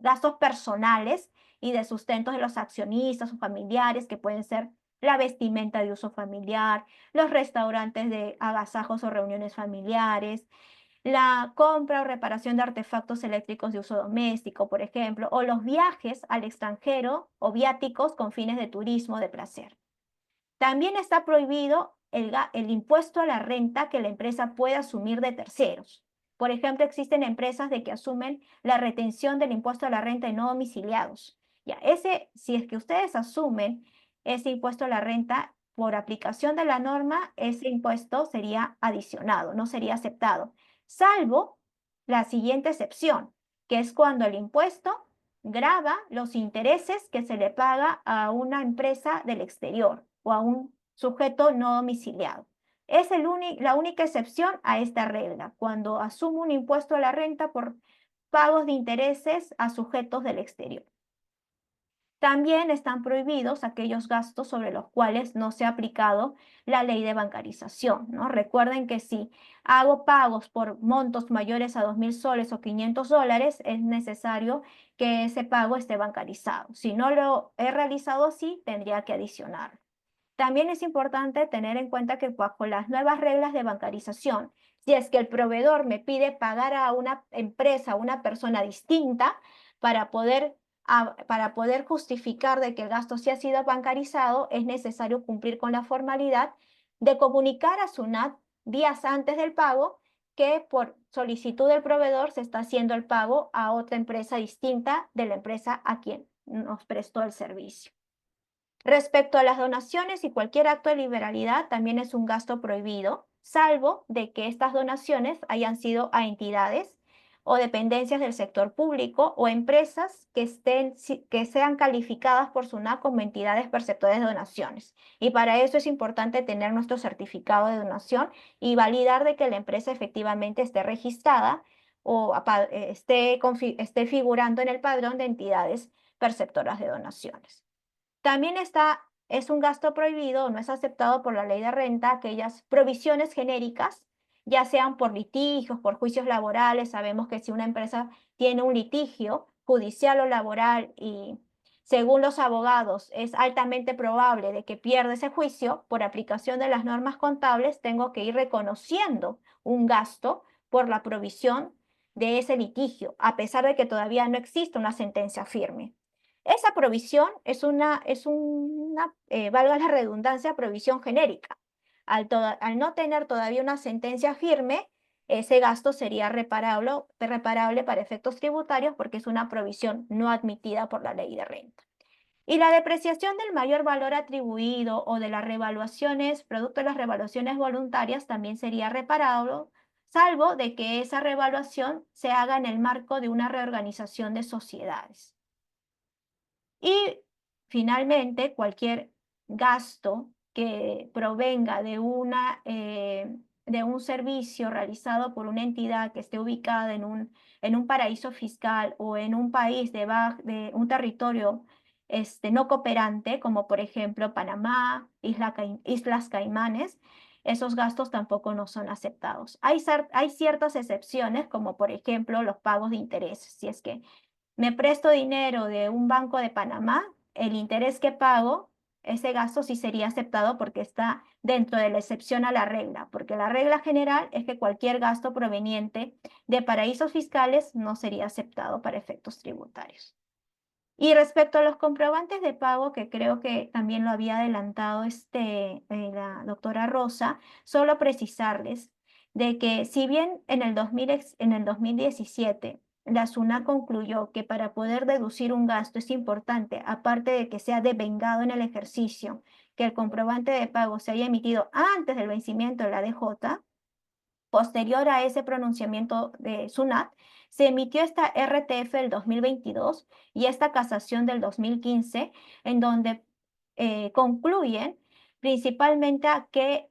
gastos personales y de sustento de los accionistas o familiares, que pueden ser la vestimenta de uso familiar, los restaurantes de agasajos o reuniones familiares, la compra o reparación de artefactos eléctricos de uso doméstico, por ejemplo, o los viajes al extranjero o viáticos con fines de turismo de placer. También está prohibido el impuesto a la renta que la empresa puede asumir de terceros. Por ejemplo, existen empresas de que asumen la retención del impuesto a la renta de no domiciliados. Ya, si es que ustedes asumen ese impuesto a la renta por aplicación de la norma, ese impuesto sería adicionado, no sería aceptado, salvo la siguiente excepción, que es cuando el impuesto grava los intereses que se le paga a una empresa del exterior o a un sujeto no domiciliado. Es la única excepción a esta regla, cuando asume un impuesto a la renta por pagos de intereses a sujetos del exterior. También están prohibidos aquellos gastos sobre los cuales no se ha aplicado la ley de bancarización, ¿no? Recuerden que si hago pagos por montos mayores a 2.000 soles o 500 dólares, es necesario que ese pago esté bancarizado. Si no lo he realizado así, tendría que adicionarlo. También es importante tener en cuenta que bajo las nuevas reglas de bancarización, si es que el proveedor me pide pagar a una empresa, a una persona distinta, para poder justificar de que el gasto sí ha sido bancarizado, es necesario cumplir con la formalidad de comunicar a SUNAT días antes del pago que por solicitud del proveedor se está haciendo el pago a otra empresa distinta de la empresa a quien nos prestó el servicio. Respecto a las donaciones y cualquier acto de liberalidad, también es un gasto prohibido, salvo de que estas donaciones hayan sido a entidades o dependencias del sector público o empresas que sean calificadas por SUNAT como entidades perceptoras de donaciones. Y para eso es importante tener nuestro certificado de donación y validar de que la empresa efectivamente esté registrada o esté figurando en el padrón de entidades perceptoras de donaciones. También es un gasto prohibido o no es aceptado por la ley de renta aquellas provisiones genéricas, ya sean por litigios, por juicios laborales. Sabemos que si una empresa tiene un litigio judicial o laboral y según los abogados es altamente probable de que pierda ese juicio, por aplicación de las normas contables tengo que ir reconociendo un gasto por la provisión de ese litigio, a pesar de que todavía no existe una sentencia firme. Esa provisión es una valga la redundancia, provisión genérica. Al no tener todavía una sentencia firme, ese gasto sería reparable para efectos tributarios porque es una provisión no admitida por la ley de renta. Y la depreciación del mayor valor atribuido o de las revaluaciones, producto de las revaluaciones voluntarias, también sería reparable, salvo de que esa revaluación se haga en el marco de una reorganización de sociedades. Y finalmente, cualquier gasto que provenga de un servicio realizado por una entidad que esté ubicada en un paraíso fiscal o en un país de un territorio no cooperante, como por ejemplo Panamá, Islas Caimanes, esos gastos tampoco no son aceptados. Hay ciertas excepciones, como por ejemplo los pagos de intereses. Si es que me presto dinero de un banco de Panamá, el interés que pago, ese gasto sí sería aceptado porque está dentro de la excepción a la regla, porque la regla general es que cualquier gasto proveniente de paraísos fiscales no sería aceptado para efectos tributarios. Y respecto a los comprobantes de pago, que creo que también lo había adelantado la doctora Rosa, solo precisarles de que si bien en el 2017 la SUNAT concluyó que para poder deducir un gasto es importante, aparte de que sea devengado en el ejercicio, que el comprobante de pago se haya emitido antes del vencimiento de la DJ, posterior a ese pronunciamiento de SUNAT, se emitió esta RTF del 2022 y esta casación del 2015, en donde concluyen principalmente a que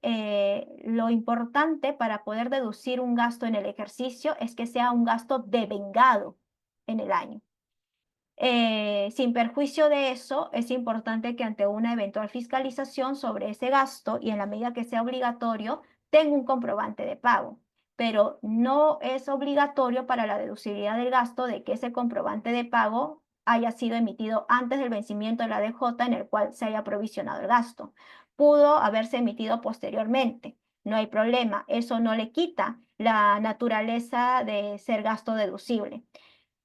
lo importante para poder deducir un gasto en el ejercicio es que sea un gasto devengado en el año. Sin perjuicio de eso, es importante que ante una eventual fiscalización sobre ese gasto y en la medida que sea obligatorio, tenga un comprobante de pago. Pero no es obligatorio para la deducibilidad del gasto de que ese comprobante de pago haya sido emitido antes del vencimiento de la DJ en el cual se haya provisionado el gasto. Pudo haberse emitido posteriormente. No hay problema. Eso no le quita la naturaleza de ser gasto deducible.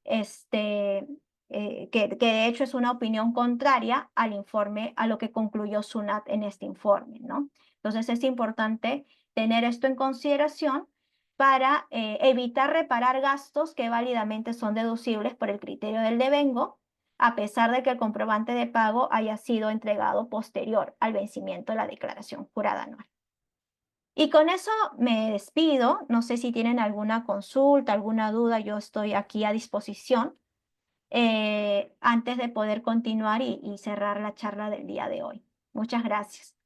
Que de hecho es una opinión contraria al informe, a lo que concluyó SUNAT en este informe, ¿no? Entonces es importante tener esto en consideración para evitar reparar gastos que válidamente son deducibles por el criterio del devengo, a pesar de que el comprobante de pago haya sido entregado posterior al vencimiento de la declaración jurada anual. Y con eso me despido. No sé si tienen alguna consulta, alguna duda, yo estoy aquí a disposición antes de poder continuar y cerrar la charla del día de hoy. Muchas gracias.